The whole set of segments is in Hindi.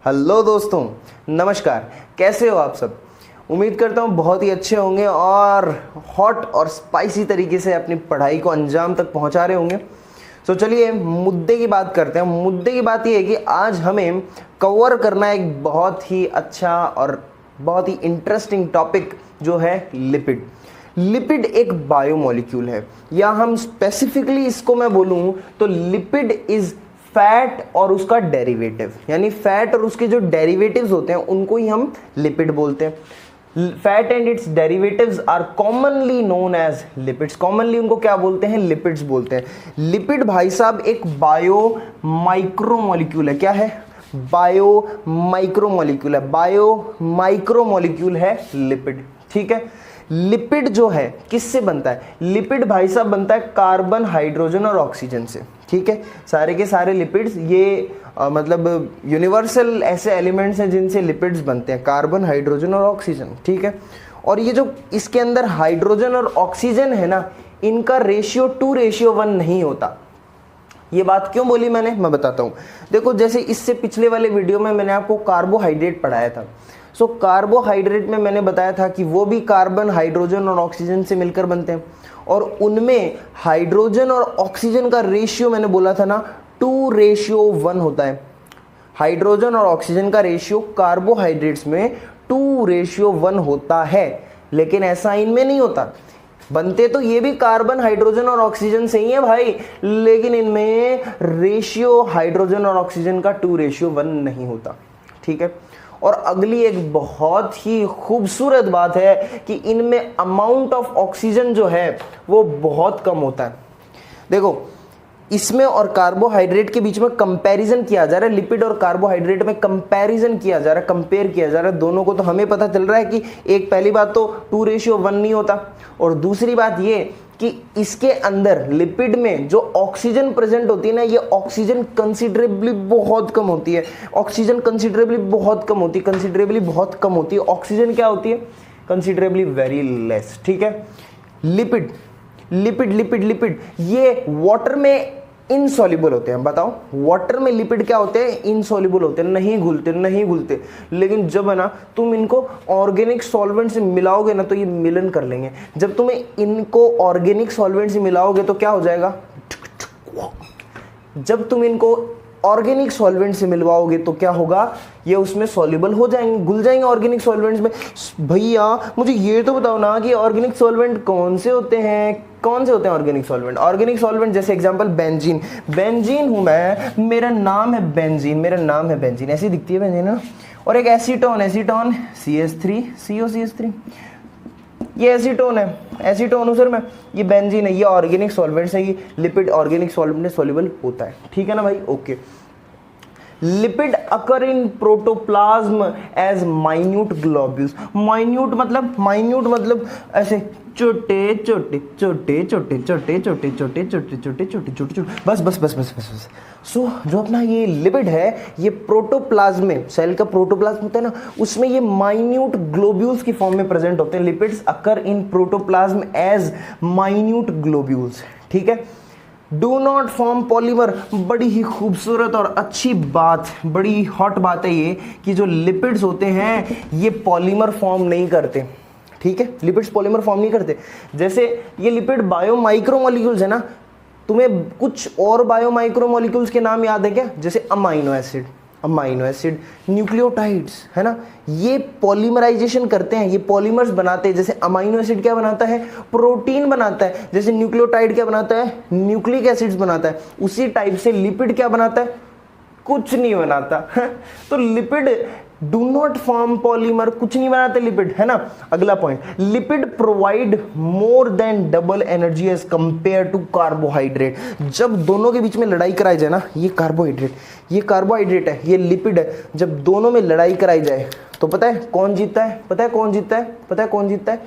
हेलो दोस्तों, नमस्कार। कैसे हो आप सब? उम्मीद करता हूँ बहुत ही अच्छे होंगे और हॉट और स्पाइसी तरीके से अपनी पढ़ाई को अंजाम तक पहुँचा रहे होंगे। तो चलिए मुद्दे की बात करते हैं। मुद्दे की बात ये है कि आज हमें कवर करना एक बहुत ही अच्छा और बहुत ही इंटरेस्टिंग टॉपिक जो है लिपिड। लिपिड एक बायोमोलिक्यूल है, या हम स्पेसिफिकली इसको मैं बोलूँ तो लिपिड इज फैट और उसका डेरिवेटिव, यानी फैट और उसके जो डेरिवेटिव्स होते हैं उनको ही हम लिपिड बोलते हैं। Fat and its derivatives are commonly known as lipids. Commonly उनको क्या बोलते हैं? लिपिड्स बोलते हैं। लिपिड भाई साहब एक बायो माइक्रोमोलिक्यूल है। क्या है? बायो माइक्रोमोलिक्यूल है। बायो माइक्रोमोलिक्यूल है लिपिड। ठीक है। लिपिड जो है किससे बनता है? लिपिड भाई साहब बनता है कार्बन, हाइड्रोजन और ऑक्सीजन से। ठीक है। सारे के सारे लिपिड्स ये मतलब यूनिवर्सल ऐसे एलिमेंट्स हैं जिनसे लिपिड्स बनते हैं, कार्बन, हाइड्रोजन और ऑक्सीजन। ठीक है। और ये जो इसके अंदर हाइड्रोजन और ऑक्सीजन है ना, इनका रेशियो 2:1 नहीं होता। ये बात क्यों बोली मैंने, मैं बताता हूँ। देखो, जैसे इससे पिछले वाले वीडियो में मैंने आपको कार्बोहाइड्रेट पढ़ाया था। सो कार्बोहाइड्रेट में मैंने बताया था कि वो भी कार्बन, हाइड्रोजन और ऑक्सीजन से मिलकर बनते हैं, और उनमें हाइड्रोजन और ऑक्सीजन का रेशियो मैंने बोला था ना 2:1 होता है। हाइड्रोजन और ऑक्सीजन का रेशियो कार्बोहाइड्रेट्स में 2:1 होता है, लेकिन ऐसा इनमें नहीं होता। बनते तो ये भी कार्बन, हाइड्रोजन और ऑक्सीजन से ही है भाई, लेकिन इनमें रेशियो हाइड्रोजन और ऑक्सीजन का 2:1 नहीं होता। ठीक है। और अगली एक बहुत ही खूबसूरत बात है कि इनमें अमाउंट ऑफ ऑक्सीजन जो है वो बहुत कम होता है। देखो, इसमें और कार्बोहाइड्रेट के बीच में कंपैरिजन किया जा रहा है। लिपिड और कार्बोहाइड्रेट में कंपैरिजन किया जा रहा है, कंपेयर किया जा रहा है दोनों को। तो हमें पता चल रहा है कि एक पहली बात तो 2:1 नहीं होता, और दूसरी बात ये कि इसके अंदर लिपिड में जो ऑक्सीजन प्रेजेंट होती है ना, ये ऑक्सीजन कंसिडरेबली बहुत कम होती है। ऑक्सीजन कंसिडरेबली बहुत कम होती है, कंसिडरेबली बहुत कम होती है। ऑक्सीजन क्या होती है? Considerably very less. ठीक है। लिपिड लिपिड लिपिड लिपिड ये वाटर में इनसॉल्युबल होते हैं। बताओ, वाटर में लिपिड क्या होते हैं? इनसॉल्युबल होते हैं, नहीं घुलते, नहीं घुलते। लेकिन जब है ना तुम इनको ऑर्गेनिक सॉल्वेंट से मिलाओगे ना तो ये मिलन कर लेंगे। जब तुम्हें इनको ऑर्गेनिक सॉल्वेंट से मिलाओगे तो क्या हो जाएगा? जब तुम इनको ऑर्गेनिक सॉल्वेंट से मिलवाओगे तो क्या होगा? ये उसमें सॉल्युबल हो जाएंगे, घुल जाएंगे ऑर्गेनिक सॉल्वेंट्स में। भैया मुझे ये तो बताओ ना कि ऑर्गेनिक सॉल्वेंट कौन से होते हैं? कौन से होते हैं ऑर्गेनिक सॉल्वेंट? ऑर्गेनिक सॉल्वेंट जैसे एग्जांपल बेंजीन। बेंजीन हूं मैं, मेरा नाम है बेंजीन, मेरा नाम है बेंजीन, ऐसी दिखती है बेंजीन ना। और एक एसीटोन, एसीटोन CH3 COCH3, ये एसीटोन है, एसीटोन हूँ सर मैं, ये बेंजीन है, ये ऑर्गेनिक सॉल्वेंट है। ये लिपिड ऑर्गेनिक सॉल्वेंट में सॉल्युबल होता है। ठीक है ना भाई? Okay. Lipid occur in protoplasm as minute globules. Minute मतलब ऐसे छोटे छोटे छोटे छोटे छोटे छोटे छोटे छोटे छोटे छोटे छोटे छोटे, बस बस बस बस बस बस। सो जो अपना ये लिपिड है, ये प्रोटोप्लाज्म में, सेल का प्रोटोप्लाज्म होता है ना, उसमें ये माइन्यूट ग्लोब्यूल्स की फॉर्म में प्रेजेंट होते हैं। Lipids occur in protoplasm as minute globules. ठीक है। Do not form polymer. बड़ी ही खूबसूरत और अच्छी बात, बड़ी हॉट बात है ये कि जो लिपिड्स होते हैं ये पॉलीमर फॉर्म नहीं करते। ठीक है। लिपिड्स पॉलीमर फॉर्म नहीं करते। जैसे ये लिपिड बायो माइक्रोमोलिक्यूल्स है ना, तुम्हें कुछ और बायो माइक्रोमोलिक्यूल्स के नाम याद है क्या? जैसे अमाइनो एसिड, न्यूक्लियोटाइड्स, है ना, ये पॉलीमराइजेशन करते हैं, ये पॉलीमर्स बनाते हैं। जैसे अमाइनो एसिड क्या बनाता है? प्रोटीन बनाता है। जैसे न्यूक्लियोटाइड क्या बनाता है? न्यूक्लिक एसिड्स बनाता है। उसी टाइप से लिपिड क्या बनाता है? कुछ नहीं बनाता। तो lipid do not form polymer, कुछ नहीं बनाते लिपिड, है ना। अगला point, lipid provide more than double energy as compare to carbohydrate. जब दोनों के बीच में लड़ाई कराई जाए ना, ये कार्बोहाइड्रेट है, ये लिपिड है, जब दोनों में लड़ाई कराई जाए तो पता है कौन जीतता है? पता है कौन जीतता है?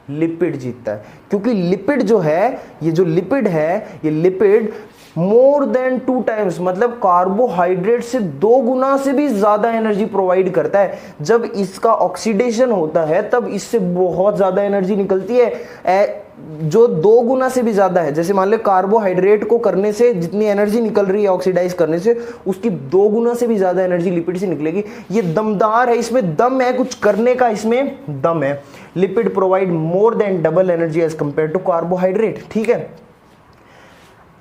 लिपिड जीतता है। क्योंकि लिपिड जो है, ये जो लिपिड है, ये लिपिड मोर देन 2 टाइम्स, मतलब कार्बोहाइड्रेट से 2 गुना से भी ज्यादा एनर्जी प्रोवाइड करता है। जब इसका ऑक्सीडेशन होता है तब इससे बहुत ज्यादा एनर्जी निकलती है, जो 2 गुना से भी ज्यादा है। जैसे मान लो कार्बोहाइड्रेट को करने से जितनी एनर्जी निकल रही है ऑक्सीडाइज करने से, उसकी 2 गुना से भी ज्यादा एनर्जी लिपिड से निकलेगी। ये दमदार है, इसमें दम है, कुछ करने का इसमें दम है। Lipid provide more than double energy as compare to carbohydrate, ठीक है।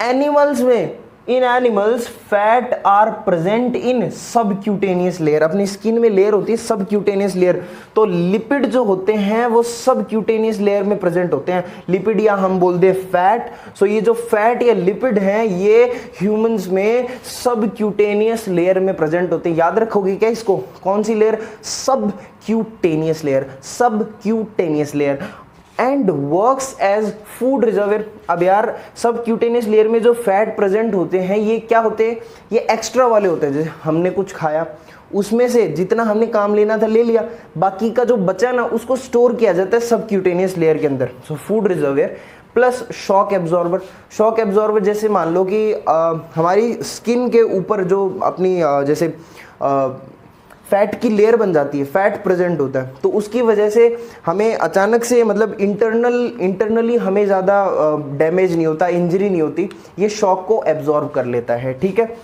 एनिमल्स में, in animals fat are present in subcutaneous layer, अपनी स्किन में लेयर होती है सबक्यूटेनियस लेयर, तो लिपिड जो होते हैं वो सबक्यूटेनियस लेयर में प्रेजेंट होते हैं। लिपिड या हम बोल दे फैट, सो ये जो फैट या लिपिड हैं ये ह्यूमंस में सबक्यूटेनियस लेयर में प्रेजेंट होते हैं। याद रखोगे क्या इसको, कौन सी layer, subcutaneous layer, subcutaneous layer, and works as food reservoir. अब यार सबक्यूटेनियस लेयर में जो फैट प्रेजेंट होते हैं ये क्या होते हैं, ये एक्स्ट्रा वाले होते हैं। जैसे हमने कुछ खाया उसमें से जितना हमने काम लेना था ले लिया, बाकी का जो बचा ना उसको स्टोर किया जाता है सबक्यूटेनियस लेयर के अंदर, so food reservoir plus shock absorber. Shock absorber जैसे मान लो कि हमारी स्किन के ऊपर जो अपनी जैसे फैट की लेयर बन जाती है, फैट प्रेजेंट होता है, तो उसकी वजह से हमें अचानक से मतलब इंटरनली हमें ज़्यादा डैमेज नहीं होता, इंजरी नहीं होती, ये शॉक को एब्जॉर्ब कर लेता है, ठीक है।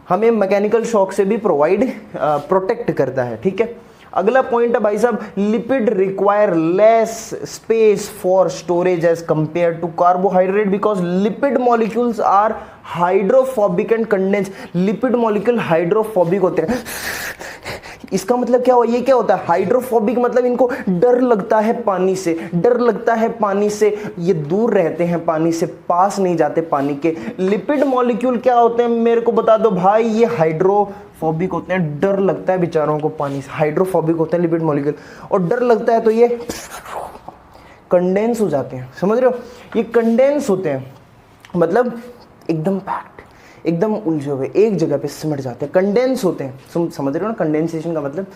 हमें मैकेनिकल शॉक से भी प्रोटेक्ट करता है, ठीक है। अगला पॉइंट है भाई साहब, lipid require less space for storage as compare to carbohydrate because lipid molecules are hydrophobic and condense. Lipid molecule hydrophobic होते हैं। इसका मतलब क्या हुआ, ये क्या होता है हाइड्रोफोबिक, मतलब इनको डर लगता है पानी से, डर लगता है पानी से, ये दूर रहते हैं पानी से, पास नहीं जाते पानी के। लिपिड मॉलिक्यूल क्या होते हैं मेरे को बता दो भाई, ये हाइड्रोफोबिक होते हैं, डर लगता है बेचारों को पानी से, हाइड्रोफोबिक होते हैं लिपिड मॉलिक्यूल, और डर लगता है तो ये कंडेंस हो जाते हैं, समझ रहे हो, ये कंडेंस होते हैं, मतलब एकदम पैक्ड, एकदम उलझे हुए एक जगह पे सिमट जाते हैं, कंडेंस होते हैं, समझ रहे हो ना कंडेंसेशन का मतलब।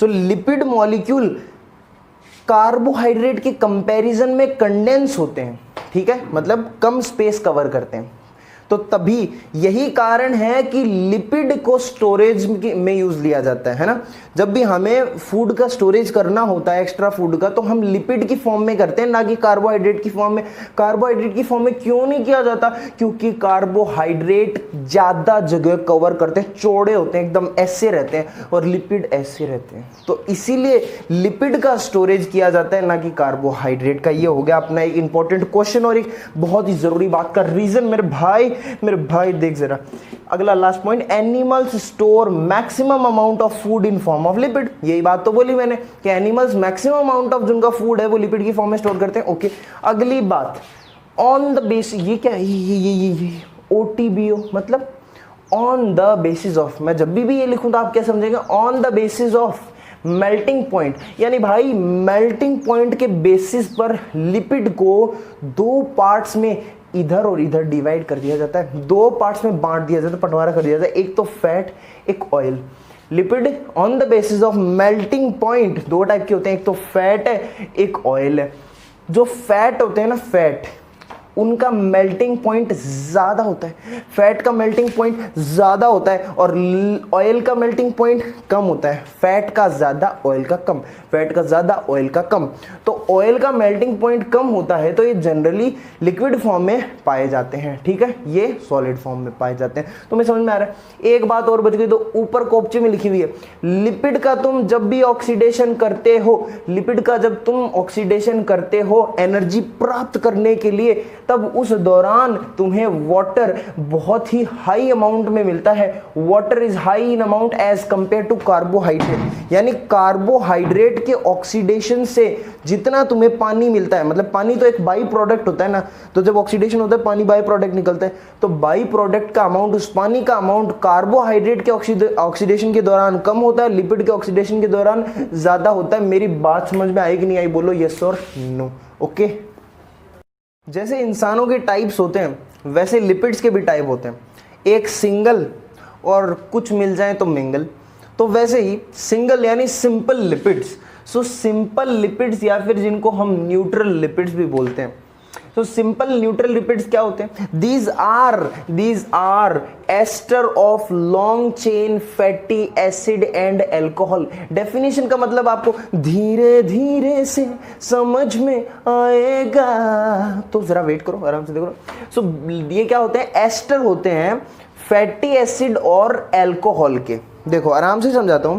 सो लिपिड मॉलिक्यूल कार्बोहाइड्रेट के कंपैरिजन में कंडेंस होते हैं, ठीक है, मतलब कम स्पेस कवर करते हैं। तो तभी यही कारण है कि लिपिड को स्टोरेज में यूज लिया जाता है ना। जब भी हमें फूड का स्टोरेज करना होता है एक्स्ट्रा फूड का, तो हम लिपिड की फॉर्म में करते हैं, ना कि कार्बोहाइड्रेट की फॉर्म में। कार्बोहाइड्रेट की फॉर्म में क्यों नहीं किया जाता, क्योंकि कार्बोहाइड्रेट ज्यादा जगह कवर करते हैं, चौड़े होते हैं, एकदम ऐसे रहते हैं, और लिपिड ऐसे रहते हैं, तो इसीलिए लिपिड का स्टोरेज किया जाता है, ना कि कार्बोहाइड्रेट का। ये हो गया अपना एक इंपॉर्टेंट क्वेश्चन और एक बहुत ही जरूरी बात का रीजन। मेरे भाई देख जरा अगला last point, animals store maximum amount of food in form of lipid. यही बात तो बोली मैंने कि एनिमल्स मैक्सिमम अमाउंट ऑफ जिनका फूड है वो लिपिड की फॉर्म में स्टोर करते हैं। ओके, अगली बात, ऑन द बेसिस, ये क्या है, ये OTBO मतलब ऑन द बेसिस ऑफ। मैं जब भी ये लिखूं तो आप क्या समझेंगे, on the basis of melting point, यानी भाई मेल्टिंग पॉइंट के बेसिस पर लिपिड को 2 पार्ट्स में इधर और इधर डिवाइड कर दिया जाता है, 2 पार्ट्स में बांट दिया जाता है, बंटवारा कर दिया जाता है, एक तो फैट एक oil. Lipid on the basis of melting point 2 type के होते हैं, एक तो फैट है एक ऑयल है। जो फैट होते हैं ना, फैट, उनका मेल्टिंग पॉइंट ज़्यादा होता है, फैट का मेल्टिंग पॉइंट ज़्यादा होता है, और ऑयल का मेल्टिंग पॉइंट कम होता है। फैट का ज़्यादा ऑयल का कम, फैट का ज़्यादा ऑयल का कम। तो ऑयल का मेल्टिंग पॉइंट कम होता है तो ये जनरली लिक्विड फॉर्म में पाए जाते हैं, ठीक है, ये सॉलिड फॉर्म में पाए जाते हैं। तो मैं समझ में आ रहा है। एक बात और बच गई, तो ऊपर कोपचे में लिखी हुई है, लिपिड का तुम जब भी ऑक्सीडेशन करते हो, लिपिड का जब तुम ऑक्सीडेशन करते हो एनर्जी प्राप्त करने के लिए, तब उस दौरान तुम्हें वाटर बहुत ही हाई अमाउंट में मिलता है। Water is high in amount as compare to carbohydrate, यानी कार्बोहाइड्रेट के ऑक्सीडेशन से जितना तुम्हें पानी मिलता है, मतलब पानी तो एक बाई प्रोडक्ट होता है ना, तो जब ऑक्सीडेशन होता है पानी बाई प्रोडक्ट निकलता है, तो बाई प्रोडक्ट का अमाउंट, उस पानी का अमाउंट कार्बोहाइड्रेट के ऑक्सीडेशन के दौरान कम होता है, लिपिड के ऑक्सीडेशन के दौरान ज्यादा होता है। मेरी बात समझ में आई कि नहीं आई, बोलो यस और नो। ओके, जैसे इंसानों के टाइप्स होते हैं वैसे लिपिड्स के भी टाइप होते हैं, एक सिंगल और कुछ मिल जाए तो मिंगल। तो वैसे ही सिंगल यानी simple lipids, so simple lipids या फिर जिनको हम न्यूट्रल लिपिड्स भी बोलते हैं, तो सिंपल न्यूट्रल लिपिड्स क्या होते हैं? These are ester of long chain fatty acid and alcohol. Definition का मतलब आपको धीरे धीरे से समझ में आएगा, तो जरा वेट करो, आराम से देखो। सो ये क्या होते हैं? एस्टर होते हैं फैटी एसिड और अल्कोहल के। देखो आराम से समझाता हूं।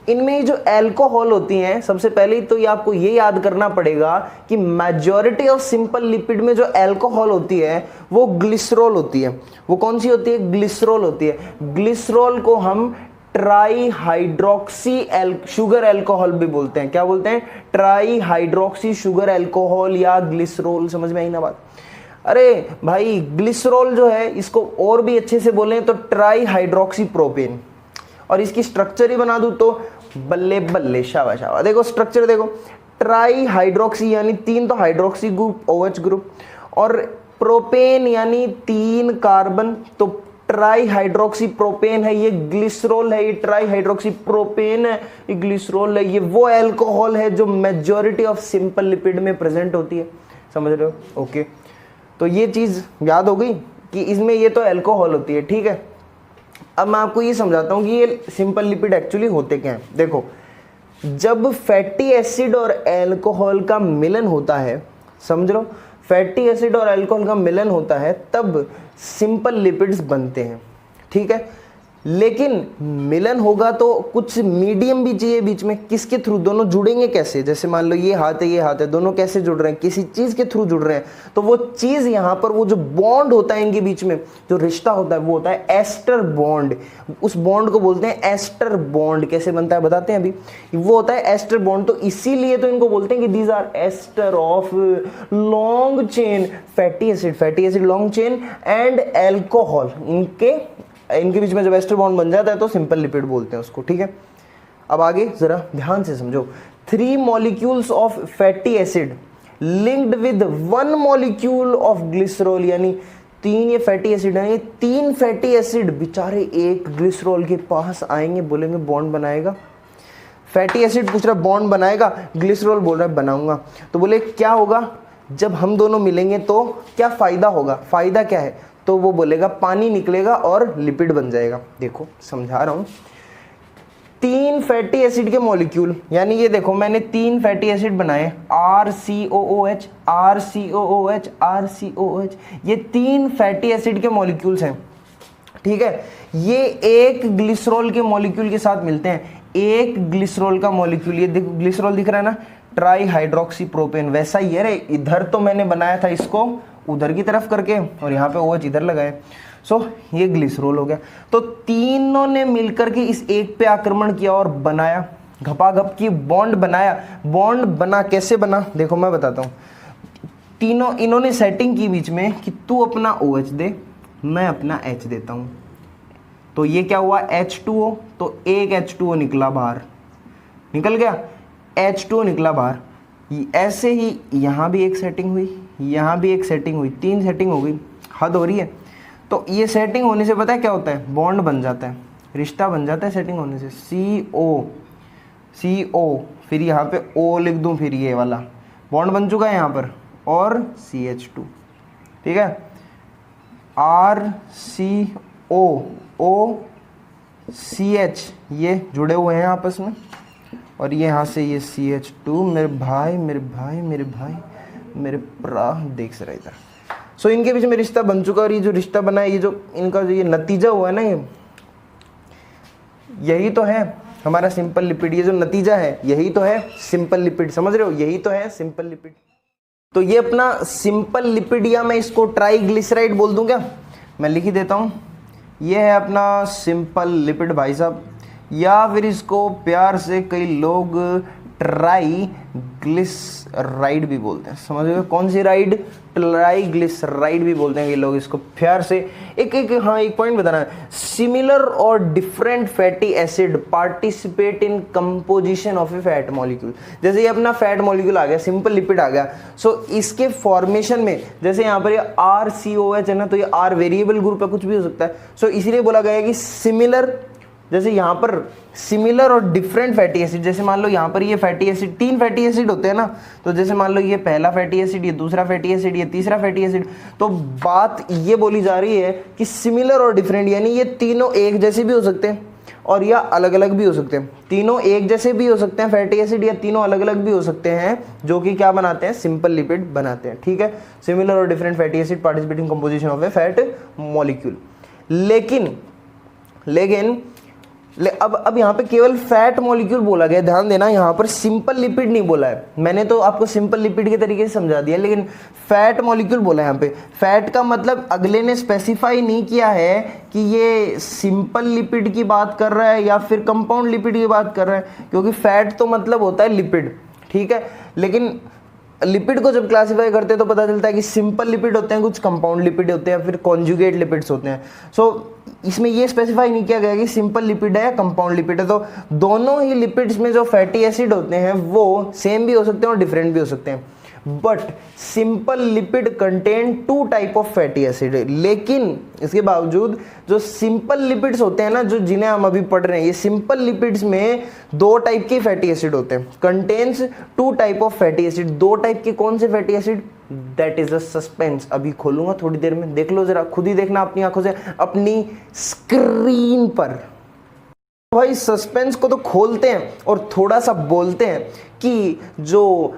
इनमें जो अल्कोहल होती हैं, सबसे पहले तो ये आपको ये याद करना पड़ेगा कि मेजॉरिटी ऑफ सिंपल लिपिड में जो अल्कोहल होती है वो ग्लिसरॉल होती है। वो कौन सी होती है? ग्लिसरॉल होती है। ग्लिसरॉल को हम ट्राई हाइड्रोक्सी शुगर अल्कोहल भी बोलते हैं। क्या बोलते हैं? ट्राई हाइड्रोक्सी शुगर अल्कोहल या ग्लिसरॉल। समझ में आई ना बात? अरे भाई ग्लिसरॉल जो है, इसको और भी अच्छे से बोले तो ट्राई हाइड्रोक्सी प्रोपेन। और इसकी स्ट्रक्चर ही बना दूं तो बल्ले बल्ले, शाबाश शाबाश। देखो स्ट्रक्चर देखो, ट्राई हाइड्रोक्सी यानी 3 तो हाइड्रोक्सी ग्रुप, OH ग्रुप, और प्रोपेन यानी 3 कार्बन, तो ट्राई हाइड्रोक्सी प्रोपेन है, ये ग्लिसरॉल है, ये ट्राई हाइड्रोक्सी प्रोपेन है, ये ग्लिसरॉल है। ये वो अल्कोहल है जो मेजॉरिटी ऑफ सिंपल लिपिड में प्रेजेंट होती है। समझ रहे हो? ओके, तो ये चीज याद हो गई कि इसमें ये तो अल्कोहल होती है। ठीक है, अब मैं आपको ये समझाता हूं कि ये सिंपल लिपिड एक्चुअली होते क्या हैं। देखो, जब फैटी एसिड और अल्कोहल का मिलन होता है, समझ लो, फैटी एसिड और अल्कोहल का मिलन होता है, तब सिंपल लिपिड्स बनते हैं। ठीक है, लेकिन मिलन होगा तो कुछ मीडियम भी चाहिए बीच में। किसके थ्रू? दोनों जुड़ेंगे कैसे? जैसे मान लो ये हाथ है, ये हाथ है, दोनों कैसे जुड़ रहे हैं? किसी चीज के थ्रू जुड़ रहे हैं। तो वो चीज यहाँ पर, वो जो बॉन्ड होता है इनके बीच में, जो रिश्ता होता है, वो होता है एस्टर बॉन्ड। उस बॉन्ड को बोलते हैं एस्टर बॉन्ड। कैसे बनता है बताते हैं अभी। वो होता है एस्टर बॉन्ड। तो इसीलिए तो इनको बोलते हैं कि these are ester of long chain fatty acid, fatty acid long chain and alcohol. इनके बीच में जब एस्टर बॉन्ड बन जाता है तो सिंपल लिपिड बोलते हैं उसको। ठीक है, अब आगे जरा ध्यान से समझो। 3 molecules of fatty acid linked with 1 molecule of glycerol, यानी 3 ये फैटी एसिड है, 3 फैटी एसिड बेचारे एक ग्लिसरॉल के पास आएंगे, बोलेंगे बॉन्ड बनाएगा। फैटी एसिड पूछ रहा बॉन्ड बनाएगा, ग्लिसरॉल बोल रहा है बनाऊंगा। तो बोले क्या होगा जब हम दोनों मिलेंगे, तो क्या फायदा होगा? फायदा क्या है? तो वो बोलेगा पानी निकलेगा और लिपिड बन जाएगा। देखो समझा रहा हूं, 3 फैटी एसिड के मॉलिक्यूल, यानी ये देखो मैंने 3 फैटी एसिड बनाए, RCOOH, RCOOH, RCOOH, ये 3 फैटी एसिड के मॉलिक्यूल्स हैं। ठीक है, ये एक ग्लिसरॉल के मॉलिक्यूल के साथ मिलते हैं। एक ग्लिसरॉल का मॉलिक्यूल, ये देखो ग्लिसरॉल दिख रहा है ना, ट्राई हाइड्रोक्सी प्रोपेन, वैसा ही है। इधर तो मैंने बनाया था इसको उधर की तरफ करके, और यहाँ पे OH इधर लगाए। सो ये ग्लिसरॉल हो गया। तो तीनों ने मिलकर के इस एक पे आक्रमण किया और बनाया, घपाघप की बॉन्ड बनाया। बॉन्ड बना, कैसे बना देखो मैं बताता हूँ। तीनों इन्होंने सेटिंग की बीच में कि तू अपना OH दे, मैं अपना H देता हूँ। तो ये क्या हुआ? H2O, तो एक H2O निकला बाहर, निकल गया, H2O निकला बाहर। ऐसे ही यहाँ भी एक सेटिंग हुई, यहाँ भी एक सेटिंग हुई, 3 सेटिंग हो गई। हद हो रही है। तो ये सेटिंग होने से पता है क्या होता है? बॉन्ड बन जाता है, रिश्ता बन जाता है सेटिंग होने से। CO, फिर यहाँ पे O लिख दूँ, फिर ये वाला बॉन्ड बन चुका है यहाँ पर, और CH2। ठीक है, RCOOCH ये जुड़े हुए हैं आपस में, और ये यहाँ से ये CH2। मेरे भाई मेरे भाई मेरे भाई मेरे प्रा, देख से रहा इधर। सो इनके बीच में रिश्ता बन चुका, और ये जो रिश्ता बना है, ये जो इनका जो ये नतीजा हुआ है ना, यही तो है हमारा सिंपल लिपिड। ये जो नतीजा है यही तो है सिंपल लिपिड। समझ रहे हो? यही तो है सिंपल लिपिड। तो ये अपना सिंपल लिपिड, या मैं इसको ट्राइग्लिसराइड बोल दूं क्या? मैं लिख ही देता हूं, ये है अपना सिंपल लिपिड भाई साहब, या फिर इसको प्यार से कई लोग ट्राइग्लिसराइड भी बोलते हैं। समझ रहे हो? कौन सी राइड? ट्राइग्लिसराइड भी बोलते हैं ये लोग इसको प्यार से। एक पॉइंट बताना है, सिमिलर और different fatty acid participate in composition of A fat molecule. जैसे ये अपना फैट मॉलिक्यूल आ गया, सिंपल लिपिड आ गया, सो इसके फॉर्मेशन में, जैसे यहाँ पर ये RCOH है ना, तो ये R वेरिएबल ग्रुप है, कुछ भी हो सकता है। सो इसीलिए बोला गया है कि सिमिलर, जैसे यहाँ पर सिमिलर और डिफरेंट फैटी एसिड, जैसे मान लो यहाँ पर ये फैटी एसिड, 3 फैटी एसिड होते हैं ना, तो जैसे मान लो ये पहला फैटी एसिड, ये दूसरा फैटी एसिड, ये तीसरा फैटी एसिड, तो बात ये बोली जा रही है कि सिमिलर और डिफरेंट, यानी ये तीनों एक जैसे भी हो सकते हैं और या अलग अलग भी हो सकते हैं। तीनों एक जैसे भी हो सकते हैं फैटी एसिड, या तीनों अलग अलग भी हो सकते हैं, जो कि क्या बनाते हैं, सिंपल लिपिड बनाते हैं। ठीक है, सिमिलर और different fatty acid participating composition of A fat molecule. लेकिन अब यहाँ पे केवल फैट मॉलिक्यूल बोला गया, ध्यान देना, यहाँ पर सिंपल लिपिड नहीं बोला है। मैंने तो आपको सिंपल लिपिड के तरीके से समझा दिया, लेकिन फैट मॉलिक्यूल बोला है यहाँ पे। फैट का मतलब अगले ने स्पेसिफाई नहीं किया है कि ये सिंपल लिपिड की बात कर रहा है या फिर कंपाउंड लिपिड की बात कर रहा है, क्योंकि फैट तो मतलब होता है लिपिड, ठीक है। लेकिन लिपिड को जब क्लासिफाई करते हैं तो पता चलता है कि सिंपल लिपिड होते हैं, कुछ कंपाउंड लिपिड होते हैं, फिर कॉन्जुगेट लिपिड्स होते हैं। सो इसमें ये स्पेसिफाई नहीं किया गया कि सिंपल लिपिड है या कंपाउंड लिपिड है। तो दोनों ही लिपिड्स में जो फैटी एसिड होते हैं वो सेम भी हो सकते हैं और डिफरेंट भी हो सकते हैं। But simple lipid contain 2 type of fatty acid. लेकिन इसके बावजूद जो सिंपल लिपिड्स होते हैं ना, जो जिन्हें हम अभी पढ़ रहे हैं, ये सिंपल लिपिड्स में 2 टाइप के फैटी एसिड होते हैं, contains 2 type of fatty acid. 2 type के कौन से fatty acid, that is a suspense. अभी खोलूंगा थोड़ी देर में, देख लो जरा, खुद ही देखना अपनी आंखों से, अपनी स्क्रीन पर। भाई सस्पेंस को तो खोलते हैं और थोड़ा सा बोलते हैं कि जो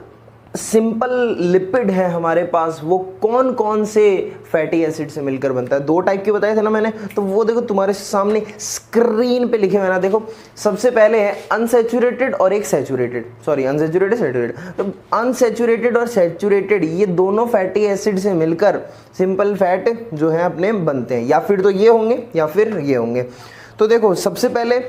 सिंपल लिपिड है हमारे पास वो कौन कौन से फैटी एसिड से मिलकर बनता है। 2 टाइप के बताए थे ना मैंने, तो वो देखो तुम्हारे सामने स्क्रीन पे लिखे हुए ना, देखो सबसे पहले है अनसैचुरेटेड और एक सैचुरेटेड, सॉरी अनसैचुरेटेड सैचुरेटेड। तो अनसैचुरेटेड और सैचुरेटेड ये दोनों फैटी एसिड से मिलकर सिंपल फैट जो है अपने बनते हैं, या फिर तो ये होंगे या फिर ये होंगे। तो देखो सबसे पहले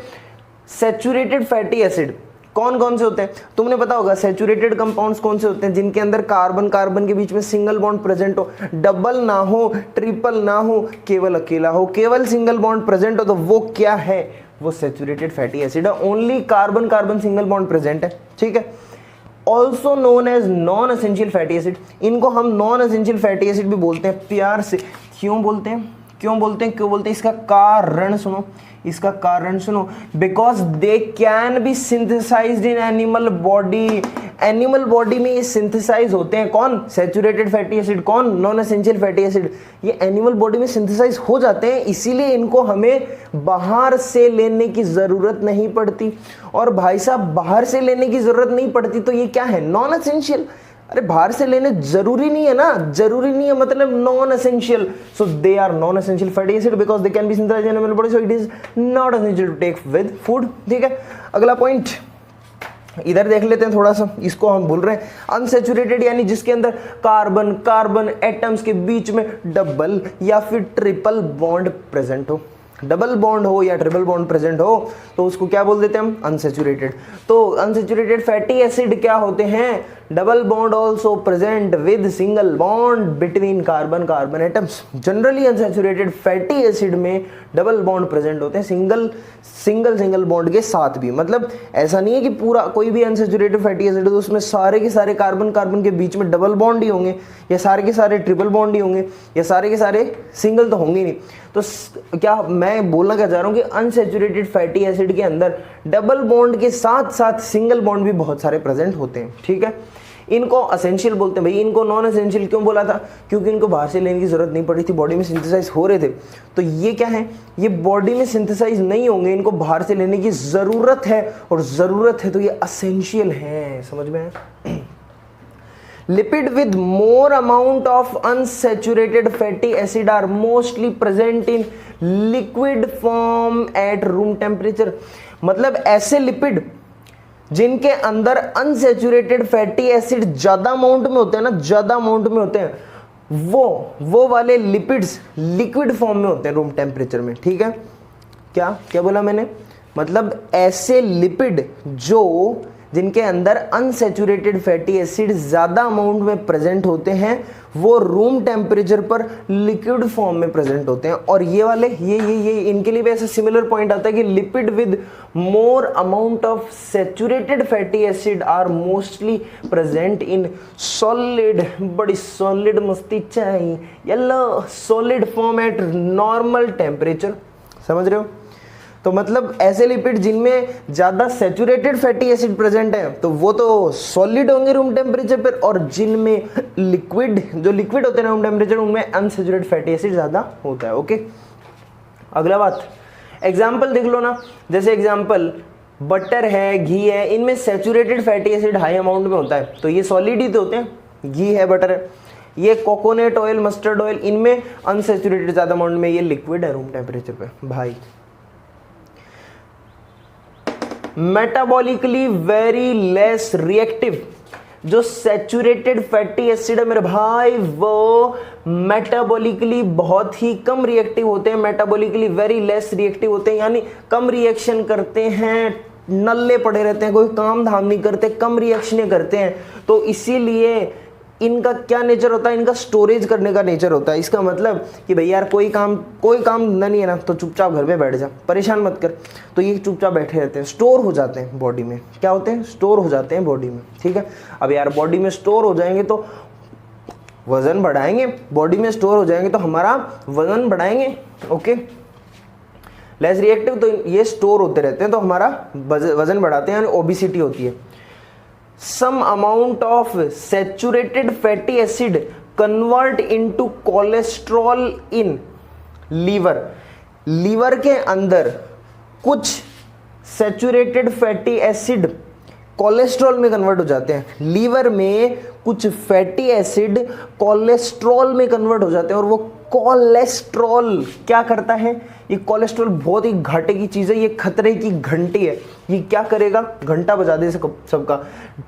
सैचुरेटेड फैटी एसिड कौन कौन से होते हैं, तुमने पता होगा। सैचुरेटेड कंपाउंड्स कौन से होते हैं, जिनके अंदर कार्बन कार्बन के बीच में सिंगल बॉन्ड प्रेजेंट हो, डबल ना हो, ट्रिपल ना हो, केवल अकेला हो, केवल सिंगल बॉन्ड प्रेजेंट हो, तो वो क्या है, वो सैचुरेटेड फैटी एसिड है। Only carbon carbon single bond present है, ठीक है। Also known as non essential fatty acid, इनको हम नॉन एसेंशियल फैटी एसिड भी बोलते हैं प्यार से। क्यों बोलते हैं, क्यों बोलते हैं, क्यों बोलते हैं, इसका कारण सुनो, इसका कारण सुनो। Because they can be synthesized in animal body. Animal body में ये सिंथेसाइज होते हैं, कौन, सैचुरेटेड फैटी एसिड, कौन, नॉन एसेंशियल फैटी एसिड। ये एनिमल बॉडी में सिंथेसाइज हो जाते हैं, इसीलिए इनको हमें बाहर से लेने की जरूरत नहीं पड़ती। और भाई साहब बाहर से लेने की जरूरत नहीं पड़ती तो ये क्या है, नॉन एसेंशियल। अरे बाहर से लेने जरूरी नहीं है ना, जरूरी नहीं है मतलब non essential. So they are non essential fatty acid because they can be synthesized in animal body, so it is not essential to take with food, ठीक है। अगला पॉइंट इधर देख लेते हैं थोड़ा सा, इसको हम भूल रहे हैं। अनसैचुरेटेड यानी जिसके अंदर कार्बन कार्बन एटम्स के बीच में डबल या फिर ट्रिपल बॉन्ड प्रेजेंट हो, डबल बॉन्ड हो या ट्रिपल बॉन्ड प्रेजेंट हो तो उसको क्या बोल देते हैं हम, अनसैचुरेटेड। तो अनसैचुरेटेड फैटी एसिड क्या होते हैं, double bond also present with single bond between carbon carbon atoms. Generally unsaturated fatty acid में डबल बॉन्ड प्रेजेंट होते हैं सिंगल बॉन्ड के साथ भी। मतलब ऐसा नहीं है कि पूरा कोई भी अनसैचुरेटेड फैटी एसिड है तो उसमें सारे के सारे कार्बन कार्बन के बीच में डबल बॉन्ड ही होंगे, या सारे के सारे ट्रिपल बॉन्ड ही होंगे, या सारे के सारे सिंगल तो होंगे नहीं। तो क्या मैं बोलना क्या चाह रहा हूँ कि अनसैचुरेटेड फैटी एसिड के अंदर डबल बॉन्ड के साथ साथ सिंगल बॉन्ड भी बहुत सारे प्रेजेंट होते हैं, ठीक है। इनको असेंशियल बोलते हैं भाई। इनको नॉन एसेंशियल क्यों बोला था, क्योंकि इनको बाहर से लेने की जरूरत नहीं पड़ी थी, बॉडी में सिंथेसाइज हो रहे थे। तो ये क्या है, ये बॉडी में सिंथेसाइज नहीं होंगे, इनको बाहर से लेने की जरूरत है, और जरूरत है तो ये असेंशियल है, समझ में आया। Lipid with more amount of unsaturated fatty acid are mostly present in liquid form at room temperature। मतलब ऐसे लिपिड जिनके अंदर अनसैचुरेटेड फैटी एसिड ज्यादा अमाउंट में होते हैं ना, ज्यादा अमाउंट में होते हैं, वो वाले लिपिड्स लिक्विड फॉर्म में होते हैं रूम टेम्परेचर में, ठीक है। क्या बोला मैंने, मतलब ऐसे लिपिड जो जिनके अंदर अनसैचुरेटेड फैटी एसिड ज्यादा अमाउंट में प्रेजेंट होते हैं वो रूम टेम्परेचर पर लिक्विड फॉर्म में प्रेजेंट होते हैं। और ये वाले ये इनके लिए भी ऐसा सिमिलर पॉइंट आता है कि lipid with more amount of saturated fatty acid are mostly present in solid, बड़ी सॉलिड मस्ती चाहिए, yellow solid form at normal temperature, समझ रहे हो। तो मतलब ऐसे लिपिड जिनमें ज़्यादा सैचुरेटेड फैटी एसिड प्रेजेंट है तो वो तो सॉलिड होंगे रूम टेम्परेचर पर, और जिनमें लिक्विड, जो लिक्विड होते हैं रूम टेम्परेचर, उनमें अनसैचुरेटेड फैटी एसिड ज़्यादा होता है। ओके, अगला बात, एग्जाम्पल देख लो ना, जैसे एग्जाम्पल बटर है, घी है, इनमें saturated fatty acid high amount में होता है, तो ये सॉलिड ही तो होते हैं, घी है, बटर है। ये कोकोनट ऑयल, मस्टर्ड ऑयल, इनमें अनसैचुरेटेड ज़्यादा अमाउंट में, ये लिक्विड है रूम टेम्परेचर पे भाई। मेटाबॉलिकली वेरी लेस रिएक्टिव, जो सैचुरेटेड फैटी एसिड है मेरे भाई, वो मेटाबॉलिकली बहुत ही कम रिएक्टिव होते हैं, मेटाबॉलिकली वेरी लेस रिएक्टिव होते हैं, यानी कम रिएक्शन करते हैं, नल्ले पड़े रहते हैं, कोई काम धाम नहीं करते, कम रिएक्शनें करते हैं। तो इसीलिए इनका क्या नेचर होता है, इनका स्टोरेज करने का नेचर होता है। इसका मतलब कि भैया यार कोई काम धंधा नहीं है ना, तो चुपचाप घर पे बैठ जा, परेशान मत कर, तो ये चुपचाप बैठे रहते हैं, स्टोर हो जाते हैं बॉडी में। क्या होते हैं? स्टोर हो जाते हैं बॉडी में, ठीक है। अब यार बॉडी में स्टोर हो जाएंगे तो वजन बढ़ाएंगे, बॉडी में स्टोर हो जाएंगे तो हमारा वजन बढ़ाएंगे। ओके, लेस रिएक्टिव, तो ये स्टोर होते रहते हैं तो हमारा वजन बढ़ाते हैं, यानी ओबिसिटी होती है। Some amount of saturated fatty acid convert into cholesterol in liver. Liver के अंदर कुछ सैचुरेटेड फैटी एसिड कोलेस्ट्रॉल में कन्वर्ट हो जाते हैं। लीवर में कुछ फैटी एसिड कोलेस्ट्रॉल में कन्वर्ट हो जाते हैं, और वो कोलेस्ट्रॉल क्या करता है? ये कोलेस्ट्रॉल बहुत ही घाटे की चीज़ है, ये खतरे की घंटी है। ये क्या करेगा? घंटा बजा दे सबका।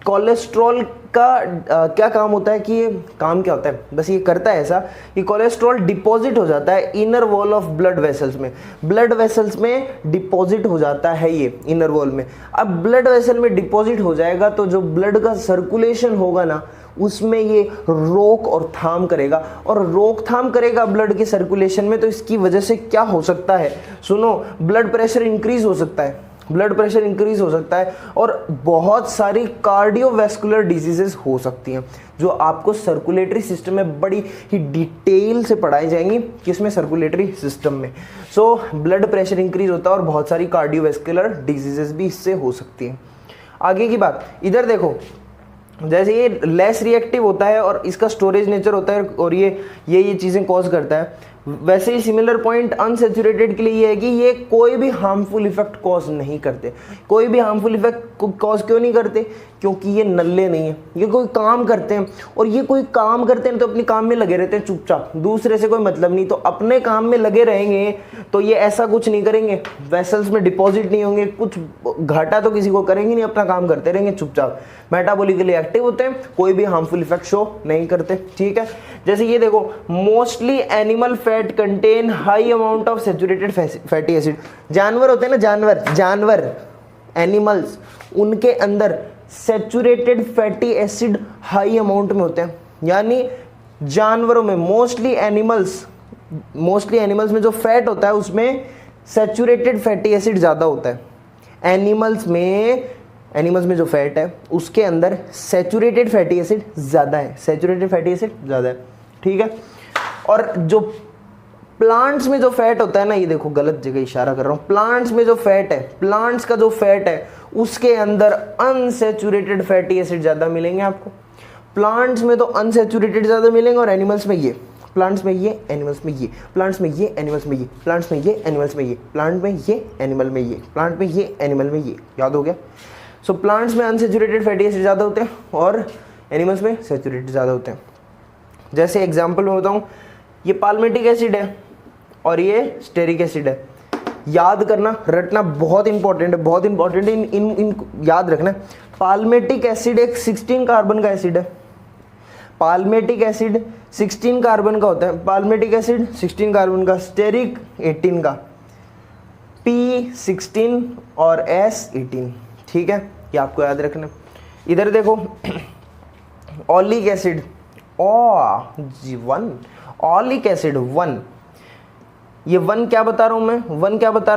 कोलेस्ट्रॉल का क्या काम होता है कि ये काम क्या होता है, बस ये करता है ऐसा कि कोलेस्ट्रॉल डिपॉजिट हो जाता है inner wall of blood vessels में। ब्लड वेसल्स में डिपॉजिट हो जाता है ये इनर वॉल में। अब ब्लड वेसल में डिपॉजिट हो जाएगा तो जो ब्लड का सर्कुलेशन होगा ना, उसमें ये रोक और थाम करेगा, और रोकथाम करेगा ब्लड के सर्कुलेशन में। तो इसकी वजह से क्या हो सकता है? सुनो, ब्लड प्रेशर इंक्रीज हो सकता है, ब्लड प्रेशर इंक्रीज हो सकता है, और बहुत सारी कार्डियोवैस्कुलर डिजीजेस हो सकती हैं जो आपको सर्कुलेटरी सिस्टम में बड़ी ही डिटेल से पढ़ाई जाएंगी, किसमें? सर्कुलेटरी सिस्टम में। सो ब्लड प्रेशर इंक्रीज होता है और बहुत सारी कार्डियोवैस्कुलर डिजीजेस भी इससे हो सकती हैं। आगे की बात, इधर देखो, जैसे ये लेस रिएक्टिव होता है और इसका स्टोरेज नेचर होता है, और ये चीज़ें कॉज करता है, वैसे ही सिमिलर पॉइंट अनसैचुरेटेड के लिए ये है कि ये कोई भी हार्मफुल इफेक्ट कॉज नहीं करते। कोई भी हार्मफुल इफेक्ट कॉज क्यों नहीं करते? क्योंकि ये नल्ले नहीं है, ये कोई काम करते हैं, और ये कोई काम करते हैं तो अपने काम में लगे रहते हैं चुपचाप, दूसरे से कोई मतलब नहीं। तो अपने काम में लगे रहेंगे तो ये ऐसा कुछ नहीं करेंगे, वेसल्स में डिपॉजिट नहीं होंगे, कुछ घाटा तो किसी को करेंगे नहीं, अपना काम करते रहेंगे चुपचाप। मेटाबॉलिकली एक्टिव होते हैं, कोई भी हार्मफुल इफेक्ट शो नहीं करते, ठीक है। जैसे ये देखो, mostly animal fat contain high amount of saturated fatty acid. जानवर होते हैं ना, जानवर एनिमल्स, उनके अंदर saturated fatty acid high amount में होते हैं। यानी जानवरों में मोस्टली एनिमल्स में जो फैट होता है उसमें सैचुरेटेड फैटी एसिड ज़्यादा होता है। एनिमल्स में जो फैट है उसके अंदर सैचुरेटेड फैटी एसिड ज़्यादा है, ठीक है। और जो प्लांट्स में जो फैट होता है ना, ये देखो गलत जगह इशारा कर रहा हूँ, प्लांट्स में जो फैट है, प्लांट्स का जो फैट है उसके अंदर अनसैचुरेटेड फैटी एसिड ज़्यादा मिलेंगे आपको। प्लांट्स में तो अनसैचुरेटेड ज़्यादा मिलेंगे, और एनिमल्स में ये, प्लांट्स में ये, एनिमल्स में ये, प्लांट्स में ये, एनिमल्स में ये, प्लांट्स में ये, एनिमल्स में ये, प्लांट में ये, एनिमल में ये, प्लांट में ये, एनिमल में ये। याद हो गया? सो प्लांट्स में अनसैचुरेटेड फैटी एसिड ज़्यादा होते हैं और एनिमल्स में सैचुरेटेड ज़्यादा होते हैं। जैसे एग्जाम्पल में बताऊँ, ये पाल्मेटिक एसिड है और ये स्टेरिक एसिड है। याद करना, रटना बहुत इंपॉर्टेंट है, इन याद रखना। पाल्मेटिक एसिड एक 16 कार्बन का एसिड है। पाल्मेटिक एसिड 16 कार्बन का होता है, पाल्मेटिक एसिड 16 कार्बन का, स्टेरिक 18 का, P16 और S18, ठीक है, ये आपको याद रखना। इधर देखो, ऑलिक एसिड ऑलिक एसिड 1, ये 1 क्या बता रहा हूँ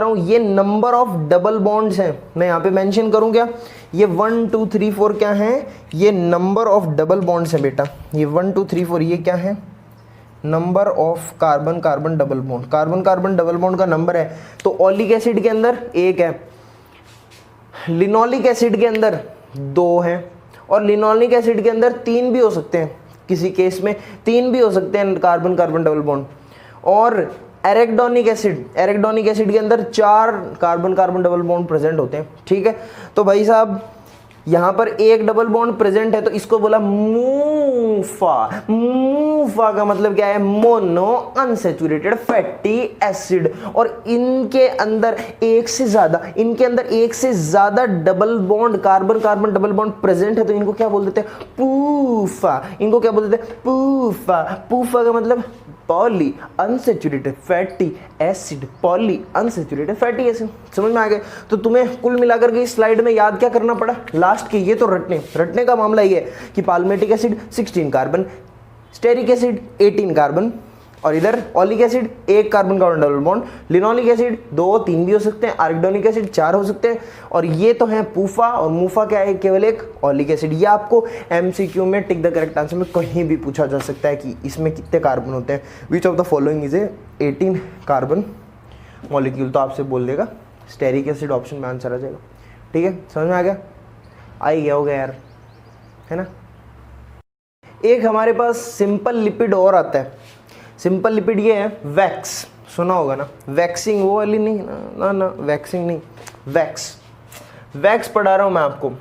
मैं, ये नंबर ऑफ डबल बॉन्ड्स हैं। मैं यहाँ पे मेंशन करूँ क्या? ये 1 2 3 4 क्या हैं? ये नंबर ऑफ डबल बॉन्ड्स हैं बेटा। ये 1 2 3 4 ये क्या है? Number of carbon carbon double bond, carbon carbon double bond का नंबर है तो ओलिक एसिड के अंदर 1 है, लिनोलिक एसिड के अंदर 2 है, और लिनोलिक एसिड के अंदर 3 भी हो सकते हैं, किसी केस में 3 भी हो सकते हैं कार्बन कार्बन डबल बॉन्ड। और एरेक्डोनिक एसिड के अंदर 4 carbon carbon double bond present होते हैं। ठीक है, तो भाई साहब यहाँ पर एक डबल बॉन्ड प्रेजेंट है तो इसको बोला मूफा। मूफा का मतलब क्या है? Mono unsaturated fatty acid. और इनके अंदर एक से ज्यादा double bond carbon carbon double bond present है तो इनको क्या बोल देते हैं? पूफा। इनको क्या बोल देते हैं? पूफा। पूफा का मतलब poly unsaturated fatty acid, poly unsaturated fatty acid. समझ में आ गया? तो तुम्हें कुल मिलाकर के इस स्लाइड में याद क्या करना पड़ा लास्ट के? ये तो रटने का मामला ये है कि palmitic acid 16 carbon, stearic acid 18 carbon, और इधर oleic acid 1 carbon carbon double bond, linoleic acid 2 3 भी हो सकते हैं, आर्गेडोनिक एसिड 4 हो सकते हैं, और ये तो है पूफा। और मूफा क्या है? केवल एक ओलिक एसिड। ये आपको एमसीक्यू में टिक द करेक्ट आंसर में कहीं भी पूछा जा सकता है कि इसमें कितने कार्बन होते हैं। विच of the following is a 18 carbon molecule, तो आपसे बोल देगा स्टेरिक एसिड ऑप्शन में आंसर आ जाएगा। ठीक है, समझ में आ गया? आ ही गया होगा यार, है ना। एक हमारे पास सिंपल लिपिड और आता है। सिंपल लिपिड ये है वैक्स, सुना होगा ना? वैक्सिंग वो वाली नहीं ना, वैक्सिंग नहीं, वैक्स पढ़ा रहा हूं मैं आपको।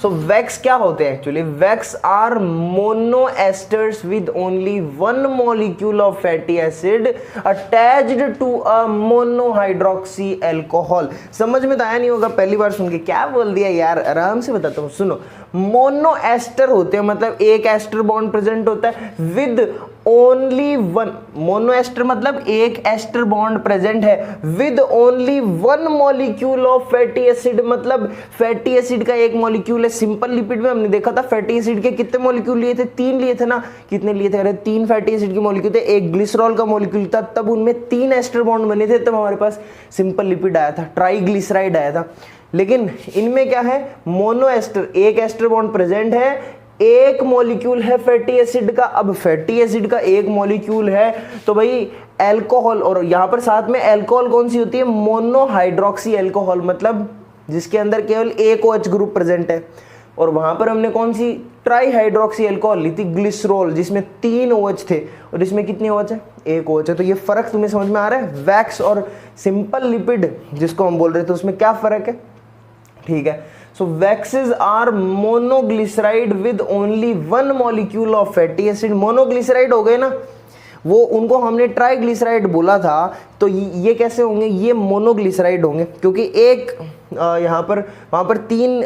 सो वैक्स क्या होते हैं actually? Wax are mono esters with only 1 molecule of fatty acid attached to a monohydroxy alcohol. समझ में तो आया नहीं होगा, पहली बार सुन के क्या बोल दिया यार, आराम से बताता हूँ, सुनो। मोनो एस्टर होते हैं मतलब एक एस्टर बॉन्ड प्रेजेंट होता है विद ओनली 1, मोनो एस्टर मतलब एक एस्टर बॉन्ड प्रेजेंट है with only 1 molecule of fatty acid, मतलब फैटी एसिड का एक मॉलिक्यूल है। सिंपल लिपिड में हमने देखा था फैटी एसिड के कितने मॉलिक्यूल लिए थे? 3 लिए थे ना। कितने लिए थे? अरे 3 फैटी एसिड के मॉलिक्यूल थे, एक ग्लिसरॉल का मॉलिक्यूल था, तब उनमें 3 एस्टर बॉन्ड बने थे, तब हमारे पास सिंपल लिपिड आया था, ट्राइग्लिसराइड आया था। लेकिन इनमें क्या है? मोनो एस्टर, एक एस्टर बॉन्ड प्रेजेंट है, एक मॉलिक्यूल है फैटी एसिड का। अब फैटी एसिड का एक मॉलिक्यूल है तो भाई अल्कोहल, और यहां पर साथ में अल्कोहल कौन सी होती है? मोनोहाइड्रोक्सी अल्कोहल, मतलब जिसके अंदर केवल एक OH ग्रुप प्रेजेंट है। और वहां पर हमने कौन सी? ट्राईहाइड्रोक्सी अल्कोहल ली थी, ग्लिसरॉल, जिसमें 3 OH थे, और इसमें कितने OH है? 1 OH है। तो ये फर्क तुम्हें समझ में आ रहा है? वैक्स और सिंपल लिपिड जिसको हम बोल रहे थे उसमें क्या फर्क है? ठीक है, so waxes are monoglyceride with only 1 molecule of fatty acid. Monoglyceride हो गए ना वो, उनको हमने ट्राइग्लिसराइड बोला था, तो ये कैसे होंगे? ये मोनोग्लिसराइड होंगे क्योंकि एक यहाँ पर वहाँ पर 3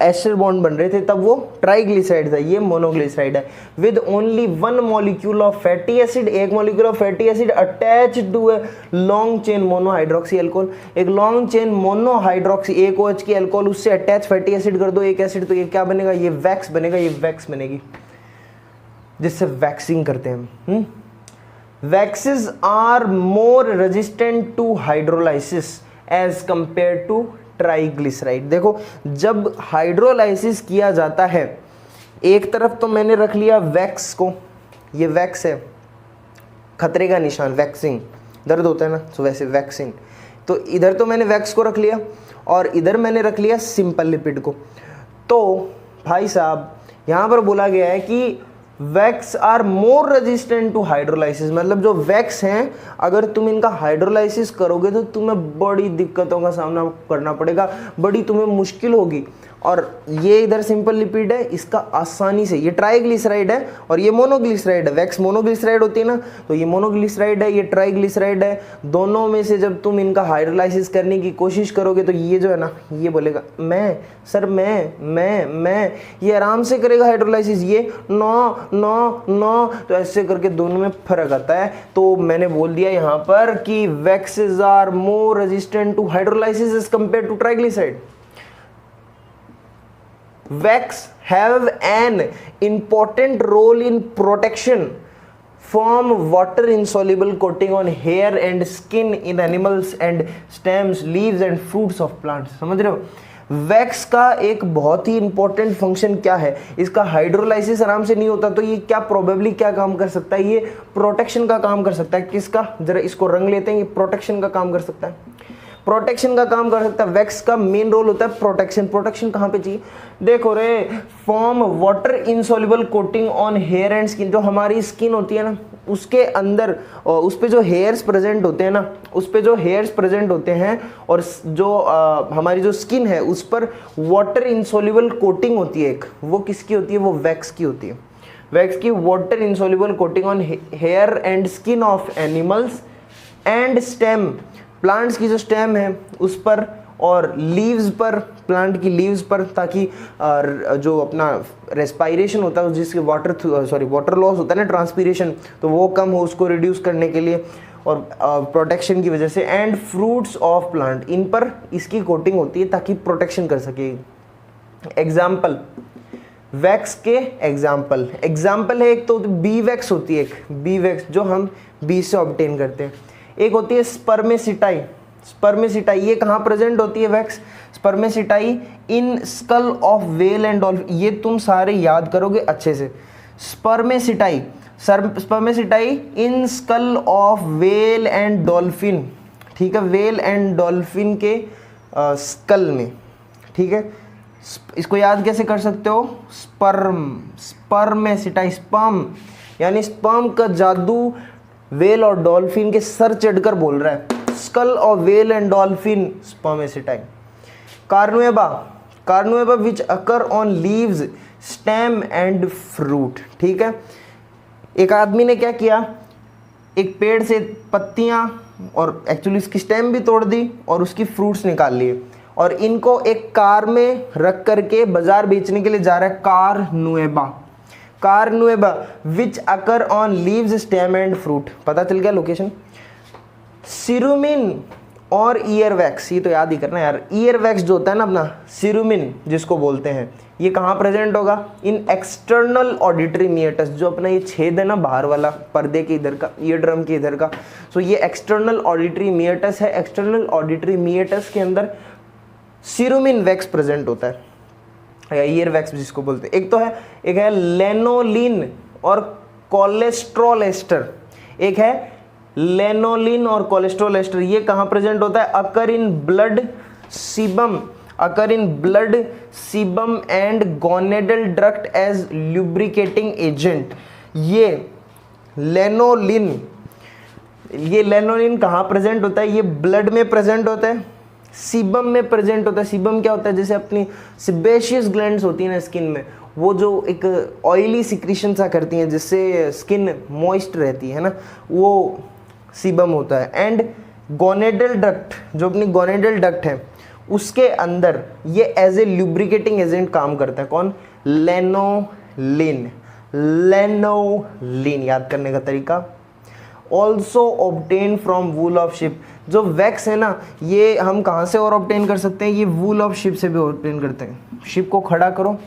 एस्टर बॉन्ड बन रहे थे, तब वो ट्राइग्लिसराइड था। ये मोनोग्लिसराइड है with only 1 molecule of fatty acid, एक molecule of fatty acid attached to a long chain monohydroxy alcohol. एक लॉन्ग चेन मोनोहाइड्रोक्सी, एक OH की अल्कोहल, उससे अटैच फैटी एसिड कर दो एक एसिड, तो ये क्या बनेगा? ये वैक्स बनेगा। ये वैक्स बनेगी जिससे वैक्सिंग करते हैं। Waxes are more resistant to hydrolysis as compared to triglyceride. देखो जब हाइड्रोलाइसिस किया जाता है, एक तरफ तो मैंने रख लिया वैक्स को, ये वैक्स है, खतरे का निशान, वैक्सिंग, दर्द होता है ना, तो वैसे वैक्सिंग। तो इधर तो मैंने वैक्स को रख लिया और इधर मैंने रख लिया सिंपल लिपिड को। तो भाई साहब यहाँ पर बोला गया है कि wax are more resistant to hydrolysis, मतलब जो वैक्स हैं अगर तुम इनका हाइड्रोलाइसिस करोगे तो तुम्हें बड़ी दिक्कतों का सामना करना पड़ेगा, बड़ी तुम्हें मुश्किल होगी। और ये इधर सिंपल लिपिड है, इसका आसानी से, ये ट्राइग्लिसराइड है और ये मोनोग्लिसराइड है। वैक्स मोनोग्लिसराइड होती है ना, तो ये मोनोग्लिसराइड है, ये ट्राइग्लिसराइड है। दोनों में से जब तुम इनका हाइड्रोलाइसिस करने की कोशिश करोगे तो ये जो है ना, ये बोलेगा मैं सर मैं, ये आराम से करेगा हाइड्रोलाइसिस, ये नो, तो ऐसे करके दोनों में फर्क आता है। तो मैंने बोल दिया यहाँ पर कि waxes are more resistant to hydrolysis as compare to triglyceride. Wax have an important role in protection from water insoluble coating on hair and skin in animals and stems, leaves and fruits of plants। समझ रहे हो? वैक्स का एक बहुत ही इंपॉर्टेंट फंक्शन क्या है, इसका हाइड्रोलाइसिस आराम से नहीं होता तो ये क्या प्रोबेबली क्या काम कर सकता है, ये प्रोटेक्शन का काम कर सकता है। किसका, जरा इसको रंग लेते हैं, ये प्रोटेक्शन का काम कर सकता है, प्रोटेक्शन का काम कर सकता है। वैक्स का मेन रोल होता है प्रोटेक्शन। प्रोटेक्शन कहाँ पे चाहिए, देखो रे, form water insoluble coating on hair and skin. जो हमारी स्किन होती है ना उसके अंदर उस पे जो हेयर्स प्रेजेंट होते हैं ना, उस पे जो हेयर्स प्रेजेंट होते हैं और जो हमारी जो स्किन है उस पर वाटर इनसॉल्युबल कोटिंग होती है एक, वो किसकी होती है, वो वैक्स की होती है। वैक्स की water insoluble coating on hair and skin of animals and stem, plants की जो स्टेम है उस पर और लीव्स पर, प्लांट की लीव्स पर, ताकि जो अपना रेस्पायरेशन होता है जिसके वाटर लॉस होता है ना, ट्रांसपीरेशन, तो वो कम हो, उसको रिड्यूस करने के लिए और प्रोटेक्शन की वजह से। एंड फ्रूट्स ऑफ प्लांट, इन पर इसकी कोटिंग होती है ताकि प्रोटेक्शन कर सके। एग्जाम्पल वैक्स के एग्जाम्पल है, एक तो बी वैक्स होती है, एक बी वैक्स जो हम बी से ऑब्टेन करते हैं। एक होती है स्पर्मेसिटाई। स्पर्मेसिटाई ये कहाँ प्रेजेंट होती है wax, spermaceti in skull of whale and dolphin. ये तुम सारे याद करोगे अच्छे से। Spermaceti in skull of whale and dolphin, ठीक है, व्हेल एंड डॉल्फिन के स्कल में, ठीक है। इसको याद कैसे कर सकते हो, स्पर्मेसिटाई, स्पर्म यानी स्पर्म का जादू व्हेल और डॉल्फिन के सर चढ़कर बोल रहा है। Skull of whale and dolphin, spermaceti. Carnauba which occur on leaves, stem and fruit, ठीक है। एक आदमी ने क्या किया, एक पेड़ से पत्तियां और एक्चुअली इसकी स्टेम भी तोड़ दी और उसकी फ्रूट्स निकाल लिए और इनको एक कार में रख करके बाजार बेचने के लिए जा रहा है। Carnauba which occur on leaves, stem and fruit, पता चल गया लोकेशन। सिरुमिन और ईयर वैक्स, ये तो याद ही करना यार। ईयर वैक्स जो होता है ना अपना, सिरुमिन जिसको बोलते हैं, ये कहाँ प्रेजेंट होगा, इन एक्सटर्नल ऑडिटरी मिएटस, जो अपना ये छेद है ना बाहर वाला पर्दे के इधर का, ईयर ड्रम के इधर का, सो ये एक्सटर्नल ऑडिटरी मिएटस है। एक्सटर्नल ऑडिटरी मिएटस के अंदर सिरुमिन वैक्स प्रेजेंट होता है, ईयर वैक्स जिसको बोलते हैं। एक है लेनोलिन और कोलेस्ट्रॉल एस्टर, एक है लेनोलिन और कोलेस्ट्रॉल एस्टर। ये कहाँ प्रेजेंट होता है, occur in blood sebum and gonadal duct as lubricating agent. ये लेनोलिन कहाँ प्रेजेंट होता है, ये ब्लड में प्रेजेंट होता है, सीबम में प्रेजेंट होता है। सीबम क्या होता है, जैसे अपनी सिबेशियस ग्लैंड्स होती है ना स्किन में, वो जो एक ऑयली सिक्रीशन सा करती हैं जिससे स्किन मॉइस्ट रहती है ना, वो सीबम होता है। एंड गोनेडल डक्ट, जो अपनी गोनेडल डक्ट है उसके अंदर ये एज ए ल्यूब्रिकेटिंग एजेंट काम करता है। कौन, लेनोलिन, याद करने का तरीका। Also obtain from wool of ship, जो वैक्स है ना ये हम कहाँ से और ऑब्टेन कर सकते हैं, ये वूल ऑफ शिप से भी ऑब्टेन करते हैं। शिप को खड़ा करो,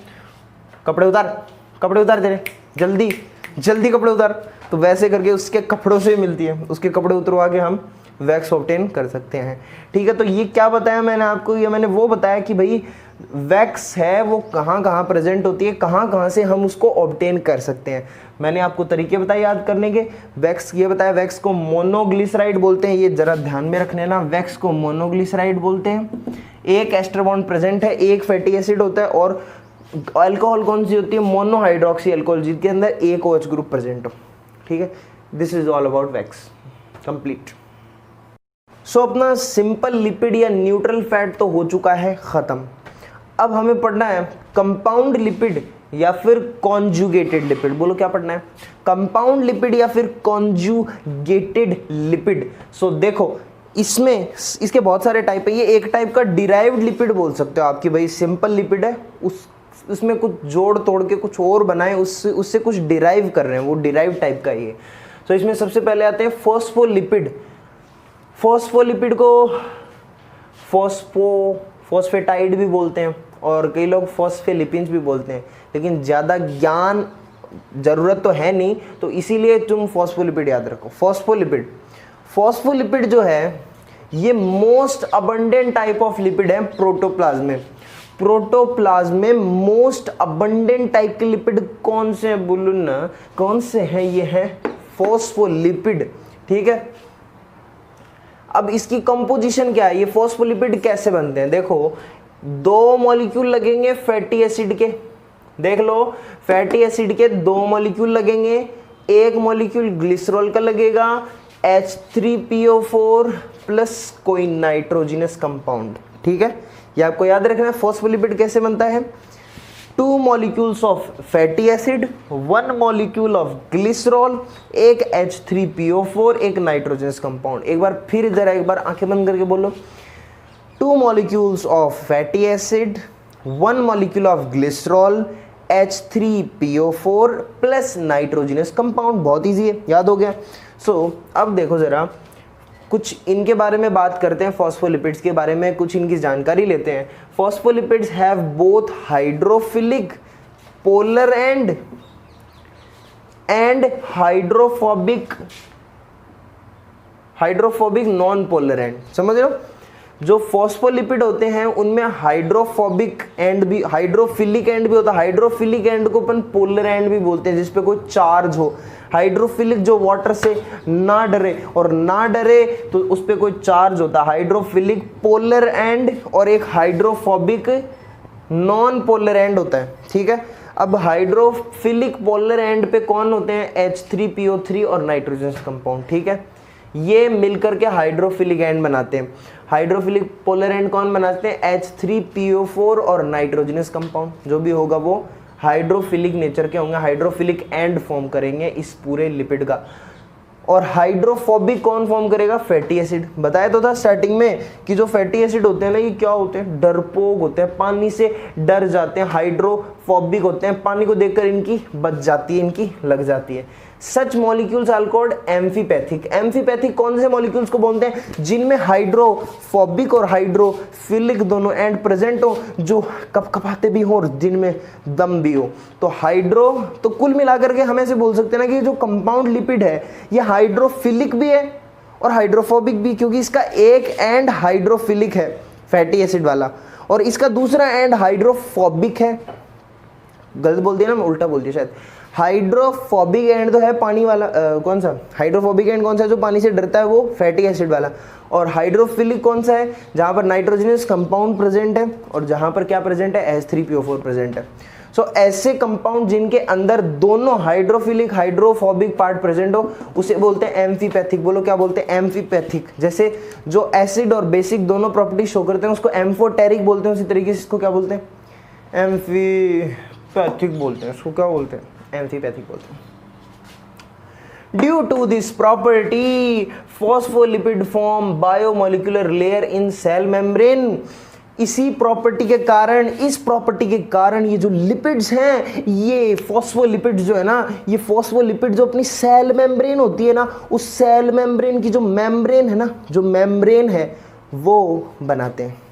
कपड़े उतार तेरे, जल्दी कपड़े उतार, तो वैसे करके उसके कपड़ों से मिलती है, उसके कपड़े उतरवा के हम वैक्स ऑब्टेन कर सकते हैं, ठीक है। तो ये क्या बताया मैंने आपको, ये मैंने वो बताया कि भाई वैक्स है वो कहाँ कहाँ प्रेजेंट होती है, कहाँ कहाँ से हम उसको ऑब्टेन कर सकते हैं। मैंने आपको तरीके बताए याद करने के। वैक्स ये बताया, वैक्स को मोनोग्लिसराइड बोलते हैं, ये जरा ध्यान में रखने ना, वैक्स को मोनोग्लिसराइड बोलते हैं। एक एस्टर बॉन्ड प्रेजेंट है, एक फैटी एसिड होता है और अल्कोहल कौन सी होती है, मोनोहाइड्रोक्सी अल्कोहल, जिसके अंदर एक OH ग्रुप प्रेजेंट हो, ठीक है। This is all about wax, complete. So अपना सिंपल लिपिड या न्यूट्रल फैट तो हो चुका है खत्म। अब हमें पढ़ना है कंपाउंड लिपिड या फिर कॉन्जुगेटेड लिपिड। बोलो क्या पढ़ना है, कंपाउंड लिपिड या फिर कॉन्जुगेटेड लिपिड। सो देखो इसमें इसके बहुत सारे टाइप है। ये एक टाइप का डिराइव्ड लिपिड बोल सकते हो आपकी, भाई सिंपल लिपिड है, उसमें कुछ जोड़ तोड़ के कुछ और बनाए, उससे कुछ डिराइव कर रहे हैं, वो डिराइव टाइप का ये। तो इसमें सबसे पहले आते हैं फॉस्फोलिपिड। फॉस्फोलिपिड को फॉस्फेटाइड भी बोलते हैं और कई लोग फॉस्फेलिपिन्स भी बोलते हैं, लेकिन ज़्यादा ज्ञान ज़रूरत तो है नहीं, तो इसीलिए तुम फॉस्फोलिपिड याद रखो। फॉस्फोलिपिड जो है ये most abundant type of lipid है प्रोटोप्लाज्म में। प्रोटोप्लाज्म में मोस्ट अबंडेंट टाइप के लिपिड कौन से हैं? बोलो ना, कौन से हैं? ये हैं फॉस्फोलिपिड। ठीक है, अब इसकी कंपोजिशन क्या है? ये फॉस्फोलिपिड कैसे बनते हैं? देखो, 2 मॉलिक्यूल लगेंगे फैटी एसिड के, देख लो, फैटी एसिड के 2 मॉलिक्यूल लगेंगे, एक मॉलिक्यूल ग्लिसरॉल का लगेगा, H3PO4 प्लस कोई नाइट्रोजिनस कंपाउंड। ठीक है, ये आपको याद रखना है। फॉस्फोलिपिड कैसे बनता है? 2 molecules of fatty acid, 1 molecule of glycerol, एक H3PO4, एक नाइट्रोजनस कंपाउंड। एक बार फिर जरा एक बार आंखें बंद करके बोलो, 2 molecules of fatty acid, 1 molecule of glycerol, H3PO4 plus nitrogenous compound. बहुत इजी है, याद हो गया। अब देखो जरा, कुछ इनके बारे में बात करते हैं, फॉस्फोलिपिड्स के बारे में कुछ इनकी जानकारी लेते हैं। Phospholipids have both hydrophilic polar and hydrophobic non polar and. समझ रहे हो? जो फॉस्फोलिपिड होते हैं उनमें हाइड्रोफोबिक एंड भी, हाइड्रोफिलिक एंड भी होता है। हाइड्रोफिलिक एंड को अपन पोलर एंड भी बोलते हैं, जिसपे कोई चार्ज हो। हाइड्रोफिलिक जो वाटर से ना डरे, और ना डरे तो उस पर कोई चार्ज होता है। हाइड्रोफिलिक पोलर एंड और एक हाइड्रोफोबिक नॉन पोलर एंड होता है। ठीक है, अब हाइड्रोफिलिक पोलर एंड पे कौन होते हैं? H3PO3 और नाइट्रोजन कंपाउंड। ठीक है, ये मिलकर के हाइड्रोफिलिक एंड बनाते हैं। हाइड्रोफिलिक पोलर एंड कौन बनाते हैं? H3PO4 और नाइट्रोजनस कंपाउंड। जो भी होगा वो हाइड्रोफिलिक नेचर के होंगे, हाइड्रोफिलिक एंड फॉर्म करेंगे इस पूरे लिपिड का। और हाइड्रोफोबिक कौन फॉर्म करेगा? Fatty acid. बताया तो था स्टार्टिंग में कि जो फैटी एसिड होते हैं ना, ये क्या होते हैं? डरपोक होते हैं, पानी से डर जाते हैं। हाइड्रोफोबिक होते हैं, पानी को देखकर इनकी बच जाती है, इनकी लग जाती है। Such molecules are called amphipathic. Amphipathic कौन से मॉलिक्यूल्स को बोलते हैं? जिनमें हाइड्रोफोबिक और हाइड्रोफिलिक दोनों एंड प्रेजेंट हो, जो कपकपाते भी हो और जिनमें दम भी हो। तो हाइड्रो, तो कुल मिलाकर के हम ऐसे बोल सकते हैं ना कि जो कंपाउंड लिपिड है ये हाइड्रोफिलिक भी है और हाइड्रोफोबिक भी, क्योंकि इसका एक एंड हाइड्रोफिलिक है फैटी एसिड वाला, और इसका दूसरा एंड हाइड्रोफोबिक है। गलत बोल दिया ना, मैं उल्टा बोल दिया शायद। हाइड्रोफोबिक एंड तो है पानी वाला, कौन सा हाइड्रोफोबिक एंड कौन सा? जो पानी से डरता है, वो फैटी एसिड वाला। और हाइड्रोफिलिक कौन सा है? जहां पर नाइट्रोजनस कंपाउंड प्रेजेंट है और जहां पर क्या प्रेजेंट है? H3PO4 प्रेजेंट है। ऐसे कंपाउंड जिनके अंदर दोनों हाइड्रोफिलिक हाइड्रोफोबिक पार्ट प्रेजेंट हो, उसे बोलते हैं एम्फीपैथिक। बोलो क्या बोलते हैं? एम्फीपैथिक। जैसे जो एसिड और बेसिक दोनों प्रॉपर्टी शो करते हैं उसको एम्फोटेरिक बोलते हैं, उसी तरीके से इसको क्या बोलते हैं? एम्फीपैथिक बोलते हैं। इसको क्या बोलते हैं? एम्फीपैथिक बोलते हैं। Due to this property phospholipid form biomolecular layer in cell membrane. इसी प्रॉपर्टी के कारण, इस प्रॉपर्टी के कारण ये जो लिपिड्स हैं, ये फॉस्फोलिपिड जो है ना, ये फॉस्फोलिपिड जो अपनी सेल मेम्ब्रेन होती है ना, उस सेल मेम्ब्रेन की जो मेम्ब्रेन है ना, जो मेम्ब्रेन है वो बनाते हैं।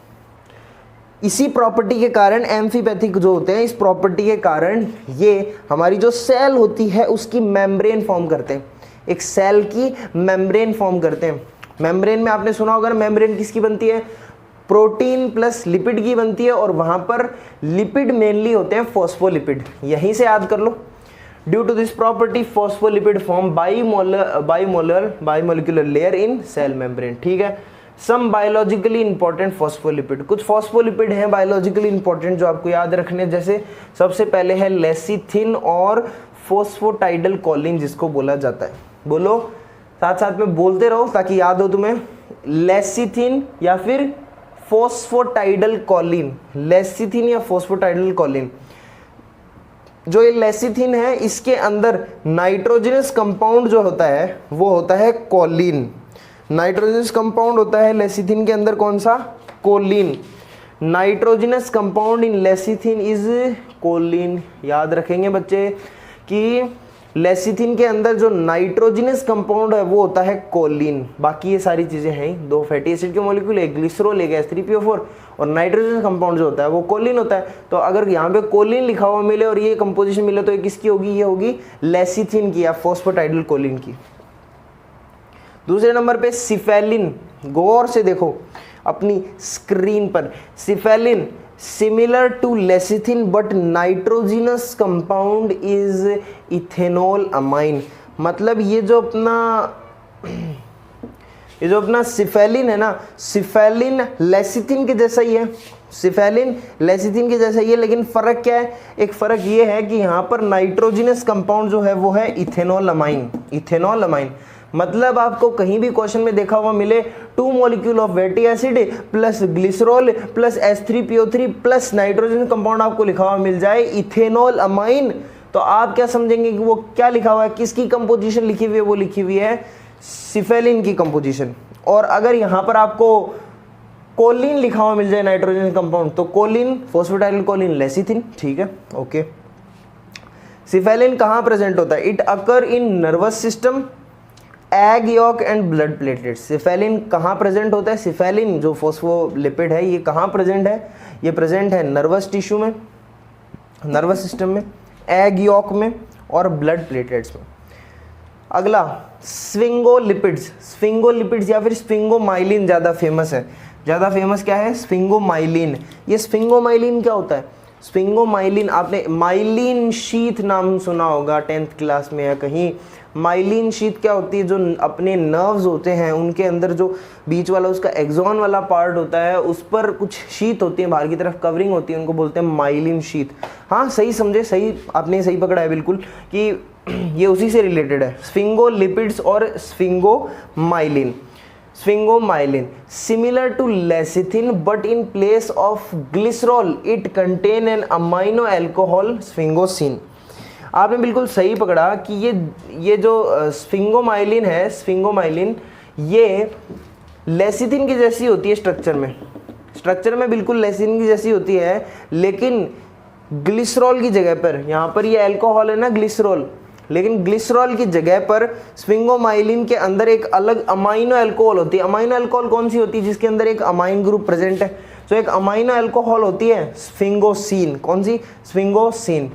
इसी प्रॉपर्टी के कारण एम्फीपैथिक जो होते हैं, इस प्रॉपर्टी के कारण ये हमारी जो सेल होती है उसकी मेम्ब्रेन फॉर्म करते हैं। एक सेल की मेम्ब्रेन फॉर्म करते हैं। मेम्ब्रेन में आपने सुना होगा, मेम्ब्रेन किसकी बनती है? प्रोटीन प्लस लिपिड की बनती है, और वहां पर लिपिड मेनली होते हैं फॉस्फोलिपिड। यहीं से याद कर लो। Due to this property phospholipid form biomolecular layer in cell membrane. ठीक है, सम बायोलॉजिकली इंपॉर्टेंट फॉस्फोलिपिड। कुछ फॉस्फोलिपिड हैं बायोलॉजिकली इंपॉर्टेंट जो आपको याद रखने, जैसे सबसे पहले है लेसिथिन और फोस्फोटाइडल कोलिन, जिसको बोला जाता है। बोलो साथ साथ में बोलते रहो ताकि याद हो तुम्हें। लेसिथिन या फिर फोस्फोटाइडल कोलिन। लेसिथिन या फोस्फोटाइडल कोलिन। जो ये लेसिथिन है, इसके अंदर नाइट्रोजनस कंपाउंड जो होता है वो होता है कोलिन। नाइट्रोजनस कंपाउंड होता है लेसिथिन के अंदर, कौन सा? Choline. Nitrogenous compound in lecithin is choline. याद रखेंगे बच्चे कि लेसिथिन के अंदर जो नाइट्रोजनस कंपाउंड है वो होता है कोलिन। बाकी ये सारी चीजें हैं, 2 फैटी एसिड के मॉलिक्यूल, एक ग्लिसरॉल, एक H3PO4, और नाइट्रोजन कंपाउंड जो होता है वो कोलिन होता है। तो अगर यहाँ पे कोलिन लिखा हुआ मिले और ये कंपोजिशन मिले तो ये किसकी होगी? ये होगी लेसिथिन की या फोस्फोटाइडल कोलिन की। दूसरे नंबर पे सिफेलिन। गौर से देखो अपनी स्क्रीन पर। Cephalin, similar to lecithin but nitrogenous compound is ethanol amine. मतलब ये जो अपना सिफेलिन है ना, सिफेलिन लेसिथिन के जैसा ही है, सिफेलिन लेसिथिन के जैसा ही है, लेकिन फ़र्क क्या है? एक फ़र्क ये है कि यहाँ पर नाइट्रोजिनस कंपाउंड जो है वो है इथेनॉल अमाइन। इथेनॉल अमाइन मतलब आपको कहीं भी क्वेश्चन में देखा हुआ मिले 2 molecule of fatty acid plus glycerol plus H3PO3 plus nitrogen compound आपको लिखा हुआ मिल जाए इथेनॉल अमाइन, तो आप क्या समझेंगे कि वो क्या लिखा हुआ है, किसकी कंपोजिशन लिखी हुई है? वो लिखी हुई है सिफेलिन की कंपोजिशन। और अगर यहाँ पर आपको कोलिन लिखा हुआ मिल जाए नाइट्रोजन कंपाउंड, तो कोलिन फॉस्फेटाइल कोलिन लेसिथिन, ठीक है, ओके। सिफेलिन कहाँ प्रेजेंट होता है? It occur in nervous system, egg York and blood platelets. Cephaeline कहाँ प्रेजेंट होता है? सिफेलिन जो फॉस्फोलिपिड है ये कहाँ प्रेजेंट है? ये प्रेजेंट है नर्वस टिश्यू में, नर्वस सिस्टम में, एग यॉक में और ब्लड प्लेटलेट्स में। अगला स्फिंगोलिपिड्स। स्फिंगोलिपिड्स या फिर स्फिंगोमाइलिन ज़्यादा फेमस है। ज़्यादा फेमस क्या है? स्फिंगोमाइलिन। ये स्फिंगोमाइलिन क्या होता है? स्फिंगोमाइलिन, आपने माइलिन शीथ नाम सुना होगा 10th क्लास में या कहीं। माइलिन शीथ क्या होती है? जो अपने नर्व्स होते हैं उनके अंदर जो बीच वाला उसका एक्सॉन वाला पार्ट होता है उस पर कुछ शीथ होती है, बाहर की तरफ कवरिंग होती है, उनको बोलते हैं माइलिन शीथ। हाँ सही समझे, सही आपने सही पकड़ा है बिल्कुल कि ये उसी से रिलेटेड है, स्फिंगोलिपिड्स और sphingomyelin. Sphingomyelin similar to lecithin but in place of glycerol it contain an amino alcohol sphingosine. आपने बिल्कुल सही पकड़ा कि ये जो स्फिंगोमाइलिन है, स्फिंगोमाइलिन ये लेसिथिन की जैसी होती है स्ट्रक्चर में बिल्कुल लेसिथिन की जैसी होती है, लेकिन ग्लिसरॉल की जगह पर, यहाँ पर ये अल्कोहल है ना ग्लिसरॉल, लेकिन ग्लिसरॉल की जगह पर स्फिंगोमाइलिन के अंदर एक अलग अमाइनो अल्कोहल होती है। अमाइनो अल्कोहल कौन सी होती है? जिसके अंदर एक अमाइन ग्रुप प्रेजेंट है। तो एक अमाइनो अल्कोहल होती है स्फिंगोसिन। कौन सी? स्फिंगोसिन।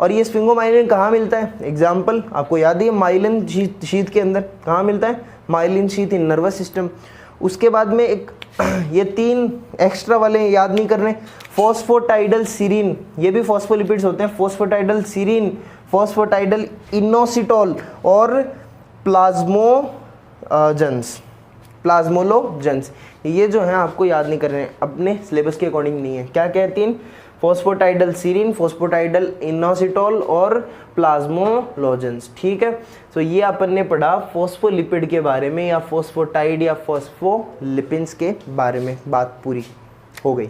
और ये स्फिंगोमाइलिन कहाँ मिलता है? एग्जाम्पल आपको याद है माइलिन शीथ के अंदर कहाँ मिलता है? माइलिन शीथ इन नर्वस सिस्टम। उसके बाद में एक ये 3 एक्स्ट्रा वाले याद नहीं करने, फॉस्फोटाइडल सीरीन, ये भी फॉस्फोलिपिड्स होते हैं। फॉस्फोटाइडल सीरीन, फॉस्फोटाइडल इनोसिटोल और प्लाज्मोलोजेंस, ये जो हैं आपको याद नहीं करने, अपने सिलेबस के अकॉर्डिंग नहीं है। क्या क्या है? 3 फॉस्फोटाइडल सीरीन, फॉस्फोटाइडल इनोसिटोल और प्लाज्मोलोजेंस, ठीक है। तो ये अपन ने पढ़ा फॉस्फोलिपिड के बारे में या फॉस्फोटाइड या फॉस्फोलिपिड्स के बारे में, बात पूरी हो गई।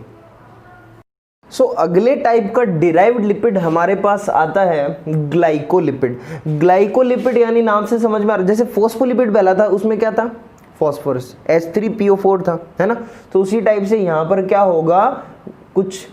अगले टाइप का डिराइव्ड लिपिड हमारे पास आता है ग्लाइकोलिपिड। ग्लाइकोलिपिड यानी नाम से समझ में आ रहा है, जैसे फॉस्फोलिपिड पहला था उसमें क्या था? फॉस्फोरस, H3PO4 था, है ना। तो उसी टाइप से यहाँ पर क्या होगा, कुछ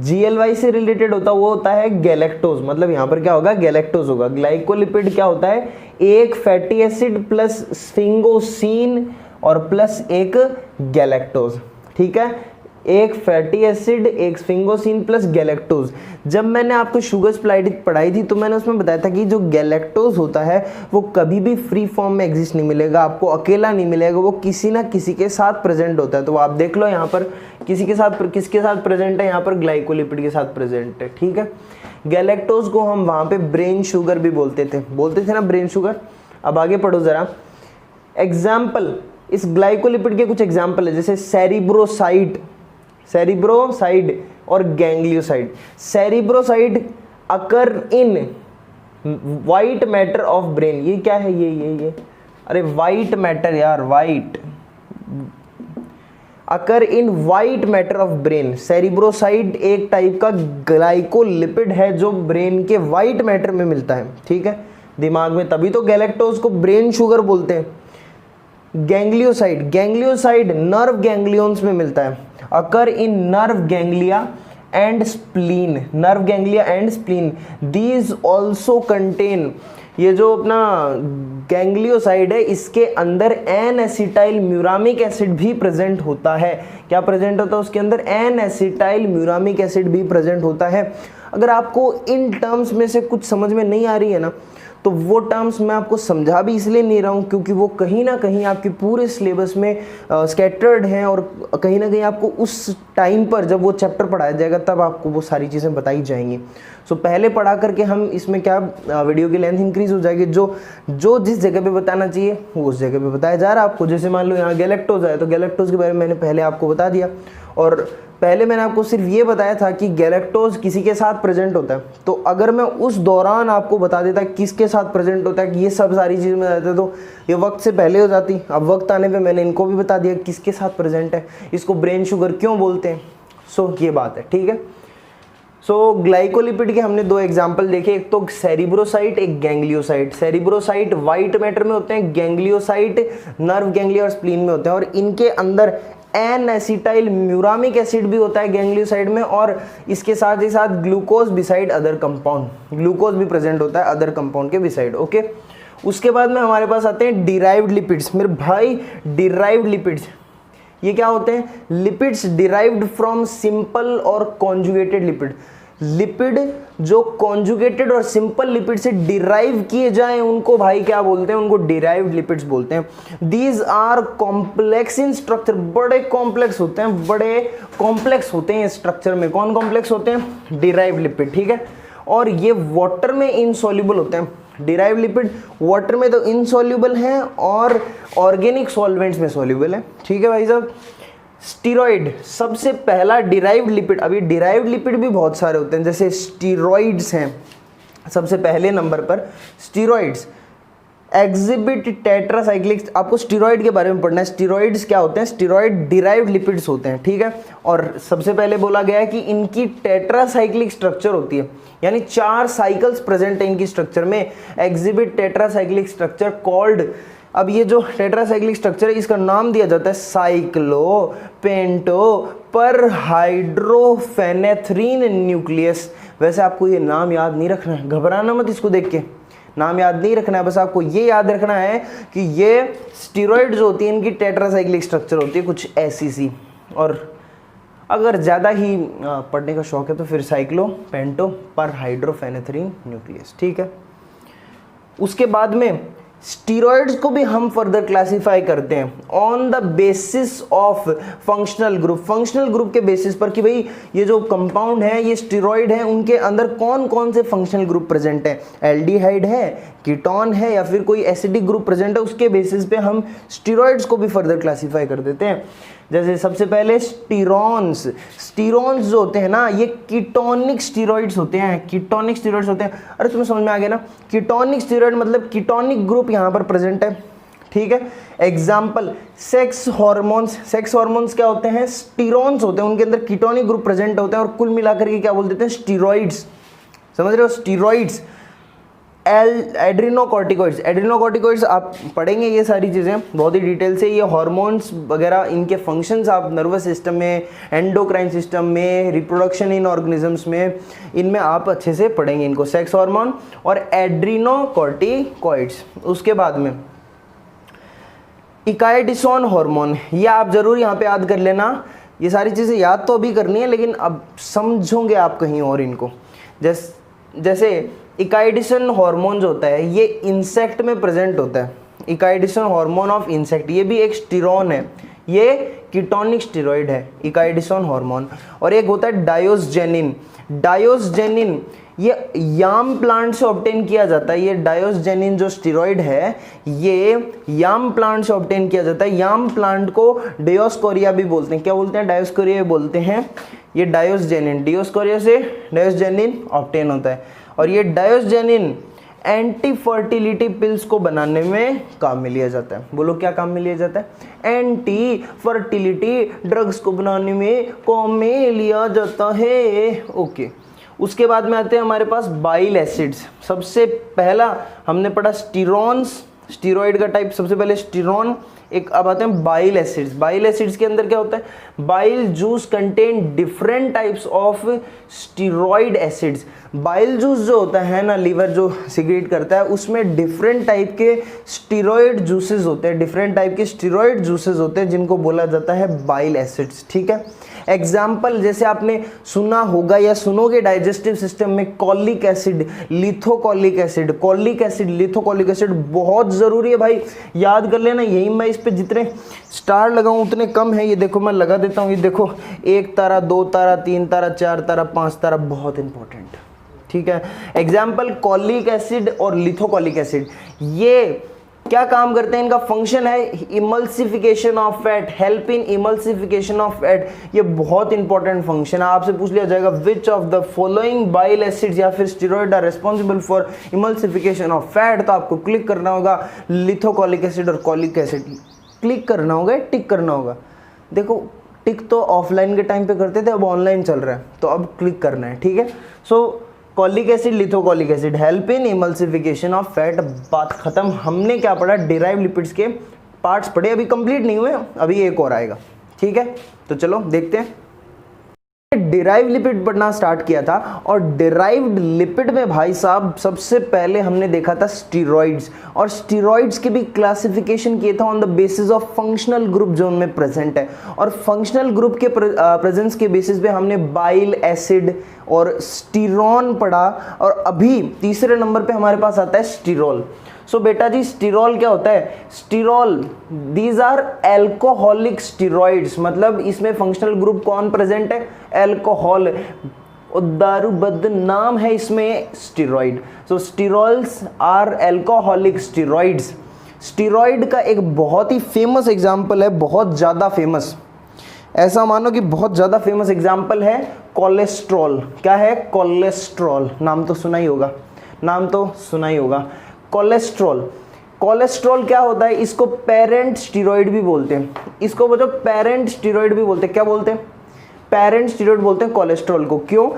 GLY से रिलेटेड होता, वो होता है गैलेक्टोज। मतलब यहाँ पर क्या होगा? गैलेक्टोज होगा। ग्लाइकोलिपिड क्या होता है? एक फैटी एसिड प्लस स्फिंगोसिन और प्लस एक गैलेक्टोज, ठीक है। एक फैटी एसिड, एक स्फिंगोसिन प्लस गैलेक्टोज। जब मैंने आपको शुगर्स पढ़ाई थी तो मैंने उसमें बताया था कि जो गैलेक्टोज होता है वो कभी भी फ्री फॉर्म में एग्जिस्ट नहीं मिलेगा, आपको अकेला नहीं मिलेगा, वो किसी ना किसी के साथ प्रेजेंट होता है। तो आप देख लो यहाँ पर किसके साथ प्रेजेंट है? यहाँ पर ग्लाइकोलिपिड के साथ प्रेजेंट है, ठीक है। गैलेक्टोज को हम वहाँ पे ब्रेन शुगर भी बोलते थे ना, ब्रेन शुगर। अब आगे पढ़ो जरा, एग्जाम्पल इस ग्लाइकोलिपिड के कुछ एग्जाम्पल है, जैसे सेरिब्रोसाइड और ganglioside. Cerebroside occur in white matter of brain. ये क्या है? ये अरे वाइट मैटर यार, white occur in white matter of brain. Cerebroside एक टाइप का ग्लाइकोलिपिड है जो ब्रेन के वाइट मैटर में मिलता है, ठीक है, दिमाग में। तभी तो गैलेक्टोज को ब्रेन शुगर बोलते हैं। गैंग्लियोसाइड नर्व गैंग्लियंस में मिलता है, occur in nerve ganglia and spleen. These also contain, ये जो अपना गैंग्लियोसाइड है इसके अंदर एन एसिटाइल म्यूरामिक एसिड भी प्रेजेंट होता है। क्या प्रेजेंट होता है उसके अंदर? एन एसिटाइल म्यूरामिक एसिड भी प्रेजेंट होता है। अगर आपको इन टर्म्स में से कुछ समझ में नहीं आ रही है ना, तो वो टर्म्स मैं आपको समझा भी इसलिए नहीं रहा हूँ क्योंकि वो कहीं ना कहीं आपके पूरे सिलेबस में स्कैटर्ड हैं, और कहीं ना कहीं आपको उस टाइम पर जब वो चैप्टर पढ़ाया जाएगा तब आपको वो सारी चीज़ें बताई जाएंगी। सो पहले पढ़ा करके हम इसमें क्या वीडियो की लेंथ इंक्रीज हो जाएगी, जो जिस जगह पे बताना चाहिए वो उस जगह पे बताया जा रहा है आपको। जैसे मान लो यहाँ गैलेक्टोज है तो गैलेक्टोज के बारे में मैंने पहले आपको बता दिया, और पहले मैंने आपको सिर्फ ये बताया था कि गैलेक्टोज किसी के साथ प्रेजेंट होता है। तो अगर मैं उस दौरान आपको बता देता किसके साथ प्रेजेंट होता है कि ये सब सारी चीज़ में रहते तो ये वक्त से पहले हो जाती। अब वक्त आने पे मैंने इनको भी बता दिया किसके साथ प्रेजेंट है, इसको ब्रेन शुगर क्यों बोलते हैं। सो ये बात है, ठीक है। सो ग्लाइकोलिपिड के हमने दो एग्जाम्पल देखे, एक तो सेरिब्रोसाइट, एक गैंग्लियोसाइट। सेरिब्रोसाइट वाइट मैटर में होते हैं, गैंग्लियोसाइट नर्व गैंग्लिया और स्प्लीन में होते हैं, और इनके अंदर एन एसिटाइल म्यूरामिक एसिड भी होता है गैंग्लियोसाइड में, और इसके साथ ही साथ glucose beside other compound, glucose भी प्रेजेंट होता है अदर कंपाउंड के बिसाइड। ओके, उसके बाद में हमारे पास आते हैं डिराइव्ड लिपिड्स। मेरे भाई डिराइव्ड लिपिड्स ये क्या होते हैं? लिपिड्स डिराइव्ड फ्रॉम सिंपल और कॉन्जुगेटेड लिपिड। लिपिड जो कॉन्जुगेटेड और सिंपल लिपिड से डिराइव किए जाएं उनको भाई क्या बोलते हैं? उनको डिराइव्ड लिपिड्स बोलते हैं। These are complex in structure, बड़े कॉम्प्लेक्स होते हैं, बड़े कॉम्प्लेक्स होते हैं स्ट्रक्चर में। कौन कॉम्प्लेक्स होते हैं? डिराइव्ड लिपिड, ठीक है। और ये वाटर में इनसॉल्युबल होते हैं। डिराइव्ड लिपिड वाटर में तो इनसॉल्युबल हैं और ऑर्गेनिक सॉल्वेंट्स में सॉल्युबल है, ठीक है भाई साहब। स्टीरॉइड सबसे पहला डिराइव्ड लिपिड, अभी डिराइव्ड लिपिड भी बहुत सारे होते हैं, जैसे स्टीरॉइड्स हैं सबसे पहले नंबर पर। स्टीरॉइड्स एग्जिबिट टेट्रासाइक्लिक, आपको स्टीरॉइड के बारे में पढ़ना है। स्टीरॉइड्स क्या होते हैं? स्टीरॉइड डिराइव्ड लिपिड्स होते हैं, ठीक है। और सबसे पहले बोला गया है कि इनकी टेट्रासाइक्लिक स्ट्रक्चर होती है, यानी 4 साइकिल्स प्रेजेंट है इनकी स्ट्रक्चर में। एग्जिबिट टेट्रासाइक्लिक स्ट्रक्चर कॉल्ड, अब ये जो टेट्रासाइक्लिक स्ट्रक्चर है इसका नाम दिया जाता है साइक्लो पेंटो पर हाइड्रोफेनेथ्रीन न्यूक्लियस। वैसे आपको ये नाम याद नहीं रखना है, घबराना मत इसको देख के, नाम याद नहीं रखना है, बस आपको ये याद रखना है कि ये स्टीरॉइड जो होती है इनकी टेट्रासाइक्लिक स्ट्रक्चर होती है कुछ ऐसी सी। और अगर ज़्यादा ही पढ़ने का शौक है तो फिर साइक्लो पेंटो पर हाइड्रोफेनेथ्रीन न्यूक्लियस, ठीक है। उसके बाद में स्टीरॉइड्स को भी हम फर्दर क्लासिफाई करते हैं on the basis of functional group. Functional group के बेसिस पर कि भाई ये जो कंपाउंड है ये स्टीरॉइड है, उनके अंदर कौन कौन से फंक्शनल ग्रुप प्रेजेंट है, एल्डिहाइड है, कीटोन है, या फिर कोई एसिडिक ग्रुप प्रेजेंट है, उसके बेसिस पे हम स्टीरॉइड्स को भी फर्दर क्लासिफाई कर देते हैं। जैसे सबसे पहले स्टीरॉन्स, स्टीरॉन्स जो होते हैं ना ये कीटोनिक स्टीरॉइड्स होते हैं, कीटोनिक स्टीरॉइड्स होते हैं। अरे तुम्हें समझ में आ गया ना, कीटोनिक स्टीरॉइड मतलब कीटोनिक ग्रुप यहाँ पर प्रेजेंट है, ठीक है। Example sex hormones, sex hormones क्या होते हैं? स्टीरॉन्स होते हैं, उनके अंदर कीटोनिक ग्रुप प्रेजेंट होते हैं, और कुल मिलाकर के क्या बोल देते हैं? स्टीरॉइड्स। समझ रहे हो? स्टीरॉइड्स। एड्रीनोकॉर्टिकॉइड्स, एड्रीनोकॉर्टिकॉइड्स आप पढ़ेंगे ये सारी चीज़ें बहुत ही डिटेल से। ये हार्मोन्स वगैरह इनके फंक्शंस आप नर्वस सिस्टम में, एंडोक्राइन सिस्टम में, रिप्रोडक्शन इन ऑर्गेनिजम्स में, इनमें आप अच्छे से पढ़ेंगे इनको, सेक्स हार्मोन और एड्रीनोकॉर्टिकॉइड्स। उसके बाद में इकाइडिसोन हार्मोन, ये आप जरूर यहाँ पे याद कर लेना। ये सारी चीज़ें याद तो अभी करनी है लेकिन अब समझोगे आप कहीं और इनको। जैसे इकाइडिसन हार्मोन जो होता है ये इंसेक्ट में प्रेजेंट होता है, इकाइडिसन हार्मोन ऑफ इंसेक्ट, ये भी एक स्टीरॉन है, ये कीटोनिक स्टीरॉइड है इकाइडिसन हार्मोन। और एक होता है डायोस्जेनिन, डायोस्जेनिन ये याम प्लांट से ऑब्टेन किया जाता है। ये डायोस्जेनिन जो स्टीरॉइड है ये याम प्लांट से ऑब्टेन किया जाता है। याम प्लांट को डायोस्कोरिया भी बोलते हैं। क्या बोलते हैं? डायोस्कोरिया बोलते हैं। ये डायोस्जेनिन, डायोस्कोरिया से डायोस्जेनिन ऑब्टेन होता है। और ये डायोस्जेनिन एंटी फर्टिलिटी पिल्स को बनाने में काम में लिया जाता है। बोलो क्या काम में लिया जाता है? एंटी फर्टिलिटी ड्रग्स को बनाने में काम में लिया जाता है। ओके, उसके बाद में आते हैं हमारे पास बाइल एसिड्स। सबसे पहला हमने पढ़ा स्टीरॉन्स, स्टीरॉइड का टाइप सबसे पहले स्टीरॉन। एक अब आते हैं बाइल एसिड्स। बाइल एसिड्स के अंदर क्या होता है? Bile juice contain different types of steroid acids. Bile juice जो होता है ना, लीवर जो सिक्रीट करता है, उसमें डिफरेंट टाइप के स्टीरॉइड जूसेस होते हैं, डिफरेंट टाइप के स्टीरॉइड जूसेस होते हैं जिनको बोला जाता है बाइल एसिड्स, ठीक है। एग्जाम्पल जैसे आपने सुना होगा या सुनोगे डाइजेस्टिव सिस्टम में cholic acid, lithocholic acid, cholic acid, lithocholic acid बहुत ज़रूरी है भाई, याद कर लेना। यही मैं इस पे जितने स्टार लगाऊं उतने कम है। ये देखो मैं लगा देता हूँ, ये देखो 1 तारा, 2 तारा, 3 तारा, 4 तारा, 5 तारा, बहुत इंपॉर्टेंट, ठीक है। एग्जाम्पल कॉलिक एसिड और लिथोकॉलिक एसिड, ये क्या काम करते हैं, इनका फंक्शन है emulsification of fat, help in emulsification of fat. ये बहुत इंपॉर्टेंट फंक्शन है। आपसे पूछ लिया जाएगा which of the following bile acids या फिर steroid are responsible for emulsification of fat, तो आपको क्लिक करना होगा लिथोकॉलिक एसिड और कॉलिक एसिड, क्लिक करना होगा, टिक करना होगा। देखो टिक तो ऑफलाइन के टाइम पे करते थे, अब ऑनलाइन चल रहा है तो अब क्लिक करना है, ठीक है। So cholic acid, lithocholic acid help in emulsification of fat. बात खत्म। हमने क्या पढ़ा, डिराइव लिपिड्स के पार्ट्स पढ़े, अभी कंप्लीट नहीं हुए, अभी एक और आएगा, ठीक है। तो चलो देखते हैं। डिराइव लिपिड पढ़ना स्टार्ट किया था और डिराइव्ड लिपिड में भाई साहब सबसे पहले हमने देखा था स्टीरॉइड्स, और स्टीरॉइड्स के भी क्लासिफिकेशन किया था on the basis of functional group जो उनमें प्रेजेंट है, और फंक्शनल ग्रुप के प्रेजेंस के बेसिस पे हमने बाइल एसिड और स्टीरॉन पढ़ा, और अभी तीसरे नंबर पे हमारे पास आता है स्टीरोल। सो बेटा जी स्टीरोल क्या होता है, sterol these are alcoholic steroids, मतलब इसमें फंक्शनल ग्रुप कौन प्रेजेंट है, एल्कोहल, दारू बदनाम है इसमें steroid. So sterols are alcoholic steroids. Steroid का एक बहुत ही फेमस एग्जाम्पल है, बहुत ज़्यादा फेमस, ऐसा मानो कि बहुत ज़्यादा फेमस एग्जाम्पल है कोलेस्ट्रॉल। क्या है, कोलेस्ट्रॉल, नाम तो सुना ही होगा, नाम तो सुना ही होगा। कोलेस्ट्रॉल, कोलेस्ट्रॉल क्या होता है, इसको पेरेंट स्टीरॉइड भी बोलते हैं, इसको वो जो पेरेंट स्टीरॉइड भी बोलते हैं, क्या बोलते हैं, पेरेंट स्टीरॉइड बोलते हैं कोलेस्ट्रॉल को। क्यों,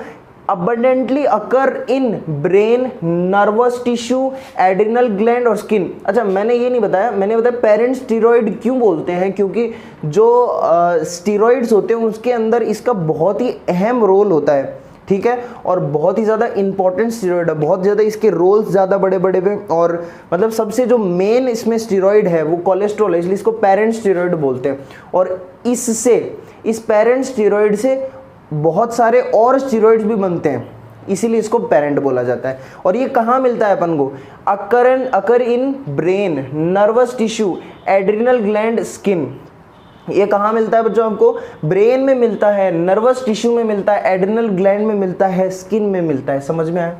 abundantly occur in brain, nervous tissue, adrenal gland और स्किन। अच्छा मैंने ये नहीं बताया, मैंने बताया पेरेंट स्टीरॉइड क्यों बोलते हैं, क्योंकि जो स्टीरॉइड्स होते हैं उसके अंदर इसका बहुत ही अहम रोल होता है, ठीक है, और बहुत ही ज़्यादा इंपॉर्टेंट स्टीरॉइड है, बहुत ज़्यादा इसके रोल्स ज़्यादा बड़े बड़े हैं, और मतलब सबसे जो मेन इसमें स्टीरॉइड है वो कोलेस्ट्रॉल है, इसलिए इसको पेरेंट स्टीरॉइड बोलते हैं। और इससे, इस पेरेंट स्टीरॉइड से बहुत सारे और स्टीरॉइड्स भी बनते हैं, इसीलिए इसको पेरेंट बोला जाता है। और ये कहाँ मिलता है अपन को, occur in brain, nervous tissue, adrenal gland, skin. ये कहाँ मिलता है बच्चों, आपको ब्रेन में मिलता है, नर्वस टिश्यू में मिलता है, एड्रिनल ग्लैंड में मिलता है, स्किन में मिलता है। समझ में आया,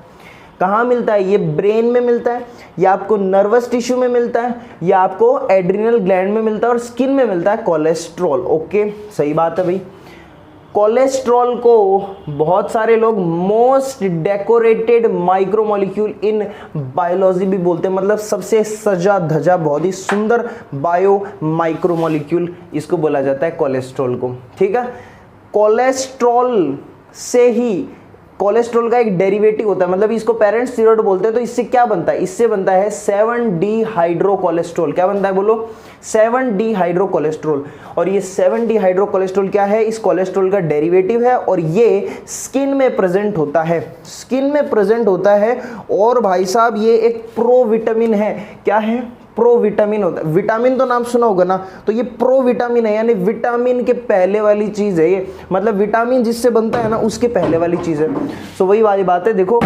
कहाँ मिलता है, ये ब्रेन में मिलता है, या आपको नर्वस टिश्यू में मिलता है, या आपको एड्रिनल ग्लैंड में मिलता है, और स्किन में मिलता है कोलेस्ट्रॉल। ओके सही बात है भाई। कोलेस्ट्रॉल को बहुत सारे लोग most decorated micromolecule in biology भी बोलते हैं, मतलब सबसे सजा धजा बहुत ही सुंदर बायो माइक्रोमोलिक्यूल इसको बोला जाता है कोलेस्ट्रॉल को, ठीक है। कोलेस्ट्रॉल से ही, कोलेस्ट्रॉल का एक डेरिवेटिव होता है, मतलब इसको पेरेंट स्टीरॉइड बोलते हैं, तो इससे क्या बनता है, इससे बनता है 7D हाइड्रोकोलेस्ट्रॉल। क्या बनता है बोलो, 7D हाइड्रोकोलेस्ट्रॉल। और ये 7D हाइड्रोकोलेस्ट्रॉल क्या है, इस कोलेस्ट्रॉल का डेरिवेटिव है, और ये स्किन में प्रेजेंट होता है, स्किन में प्रेजेंट होता है। और भाई साहब ये एक प्रोविटामिन है, क्या है, प्रोविटामिन होता है। विटामिन तो नाम सुना होगा ना, तो ये प्रोविटामिन है, यानी विटामिन के पहले वाली चीज है ये, मतलब विटामिन जिससे बनता है ना उसके पहले वाली चीज है। सो वही वाली बात है, देखो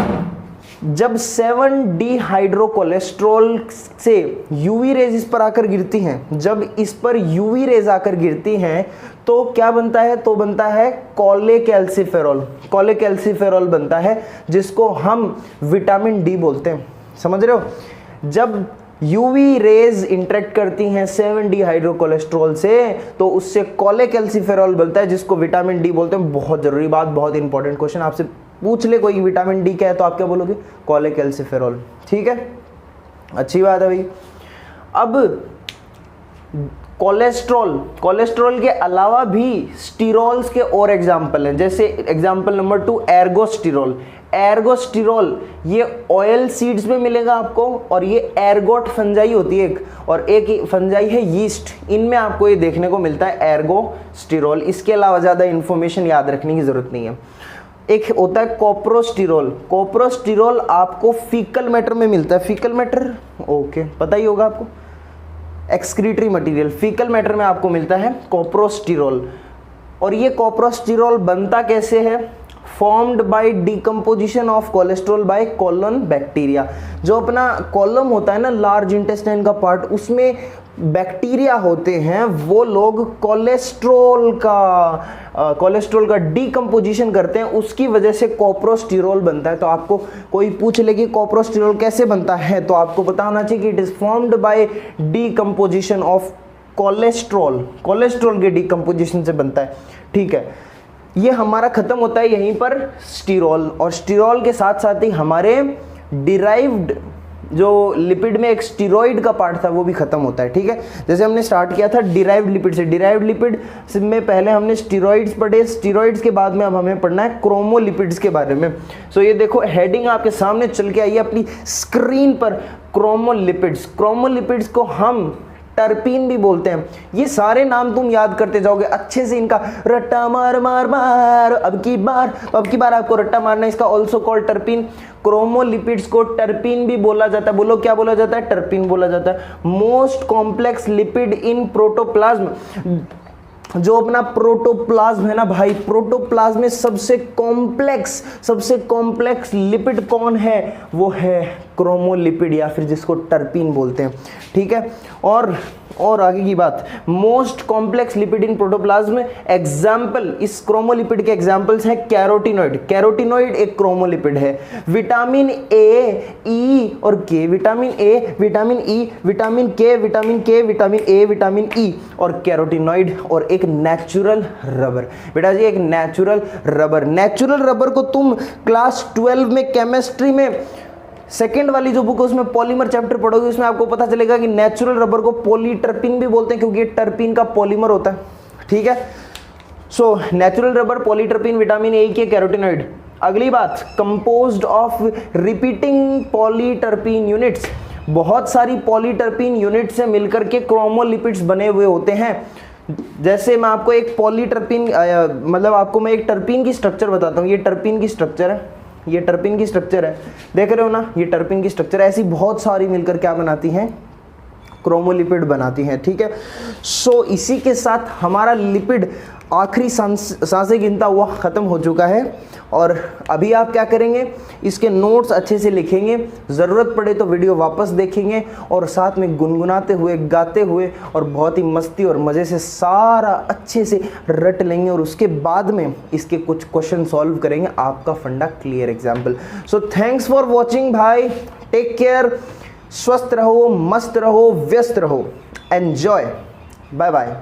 जब 7D हाइड्रोकोलेस्ट्रॉल से यूवी रेज इस पर आकर गिरती हैं, जब इस पर यूवी रेज आकर गिरती हैं तो क्या बनता है, तो बनता है कोलेकैल्सिफेरॉल, कोलेकैल्सिफेरॉल बनता है, जिसको हम विटामिन डी बोलते हैं। समझ रहे हो, जब यूवी रेज इंटरेक्ट करती हैं 7D हाइड्रोकोलेस्ट्रॉल से तो उससे कोलेकैल्सिफेरॉल बनता है, जिसको विटामिन डी बोलते हैं। बहुत जरूरी बात, बहुत इंपॉर्टेंट क्वेश्चन आपसे पूछ ले कोई विटामिन डी क्या है, तो आप क्या बोलोगे, कोलेकैल्सिफेरॉल, ठीक है, अच्छी बात है भाई। अब कोलेस्ट्रॉल, कोलेस्ट्रॉल के अलावा भी स्टीरोल्स के और एग्जाम्पल हैं, जैसे एग्जाम्पल नंबर 2 एर्गोस्टीरोल। एर्गोस्टीरोल ये ऑयल सीड्स में मिलेगा आपको, और ये एर्गोट फंजाई होती है एक, और एक फंजाई है यीस्ट, इनमें आपको ये देखने को मिलता है एर्गोस्टीरोल। इसके अलावा ज़्यादा इन्फॉर्मेशन याद रखने की ज़रूरत नहीं है। एक होता है कोप्रोस्टीरोल, कोप्रोस्टीरोल आपको फीकल मैटर में मिलता है, फीकल मैटर ओके पता ही होगा आपको, एक्सक्रीटरी मटेरियल, फीकल मैटर में आपको मिलता है कोप्रोस्टीरोल। और ये कोलेस्ट्रॉल बनता कैसे है? Formed by decomposition of cholesterol by colon bacteria. जो अपना कॉलम होता है ना, लार्ज इंटेस्टाइन का पार्ट, उसमें बैक्टीरिया होते हैं, वो लोग कोलेस्ट्रॉल का डिकम्पोजिशन करते हैं, उसकी वजह से कोलेस्ट्रॉल बनता है। तो आपको कोई पूछ ले कि कोलेस्ट्रॉल कैसे बनता है, तो आपको पता होना चाहिए कि it is formed by decomposition of cholesterol के डिकम्पोजिशन से बनता है। ठीक है, ये हमारा खत्म होता है यहीं पर स्टीरॉल, और स्टीरॉल के साथ साथ ही हमारे डिराइव्ड जो लिपिड में एक स्टीरॉइड का पार्ट था वो भी खत्म होता है। ठीक है, जैसे हमने स्टार्ट किया था डिराइव्ड लिपिड से। डिराइव्ड लिपिड में पहले हमने स्टीरॉइड्स पढ़े, स्टीरॉइड्स के बाद में अब हमें पढ़ना है क्रोमोलिपिड्स के बारे में। सो ये देखो हेडिंग आपके सामने चल के आई है अपनी स्क्रीन पर, क्रोमोलिपिड्स। क्रोमोलिपिड्स को हम टर्पीन भी बोलते हैं। ये सारे नाम तुम याद करते जाओगे अच्छे से, इनका रट्टा मार मार मार, अब की बार आपको रट्टा मारना है। इसका ऑल्सो कॉल्ड टर्पीन। क्रोमोलिपिड्स को टर्पीन भी बोला जाता है। बोलो क्या बोला जाता है? टर्पीन बोला जाता है। मोस्ट कॉम्प्लेक्स लिपिड इन प्रोटोप्लाज्म। जो अपना प्रोटोप्लाज्म है ना भाई, प्रोटोप्लाज्म में सबसे कॉम्प्लेक्स लिपिड कौन है? वो है क्रोमोलिपिड, या फिर जिसको टर्पीन बोलते हैं। ठीक है, और आगे की बात, मोस्ट कॉम्प्लेक्स लिपिड इन प्रोटोप्लाज्म। एग्जाम्पल, इस क्रोमोलिपिड के एग्जाम्पल्स हैं कैरोटिनॉइड। कैरोटिनॉइड एक क्रोमोलिपिड है। विटामिन ए, ई और के, vitamin A, vitamin E, vitamin के, विटामिन ए, विटामिन ई और कैरोटिनॉइड, और एक नेचुरल रबर। बेटा जी एक नेचुरल रबर को तुम क्लास 12 में केमिस्ट्री में सेकेंड वाली जो बुक है उसमें पॉलीमर चैप्टर पढ़ोगे, उसमें आपको पता चलेगा कि नेचुरल रबर को पॉलीटर्पीन भी बोलते हैं, क्योंकि ये टर्पीन का पॉलीमर होता है। ठीक है, so natural rubber, polyterpene, vitamin A K, carotenoid. अगली बात, composed of repeating polyterpene units. बहुत सारी पॉलीटर्पीन यूनिट से मिलकर के क्रोमोलिपिड्स बने हुए होते हैं। जैसे मैं आपको एक पॉलीटर्पीन मतलब आपको मैं एक टर्पीन की स्ट्रक्चर बताता हूँ। ये टर्पीन की स्ट्रक्चर है, ये टर्पीन की स्ट्रक्चर है, देख रहे हो ना, ये टर्पीन की स्ट्रक्चर। ऐसी बहुत सारी मिलकर क्या बनाती हैं? क्रोमोलिपिड बनाती हैं। ठीक है, सो इसी के साथ हमारा लिपिड आखिरी सांसें गिनता हुआ ख़त्म हो चुका है। और अभी आप क्या करेंगे? इसके नोट्स अच्छे से लिखेंगे, ज़रूरत पड़े तो वीडियो वापस देखेंगे, और साथ में गुनगुनाते हुए, गाते हुए, और बहुत ही मस्ती और मज़े से सारा अच्छे से रट लेंगे, और उसके बाद में इसके कुछ क्वेश्चन सॉल्व करेंगे। आपका फंडा clear example. So thanks for watching भाई, टेक केयर, स्वस्थ रहो, मस्त रहो, व्यस्त रहो, एन्जॉय, बाय बाय।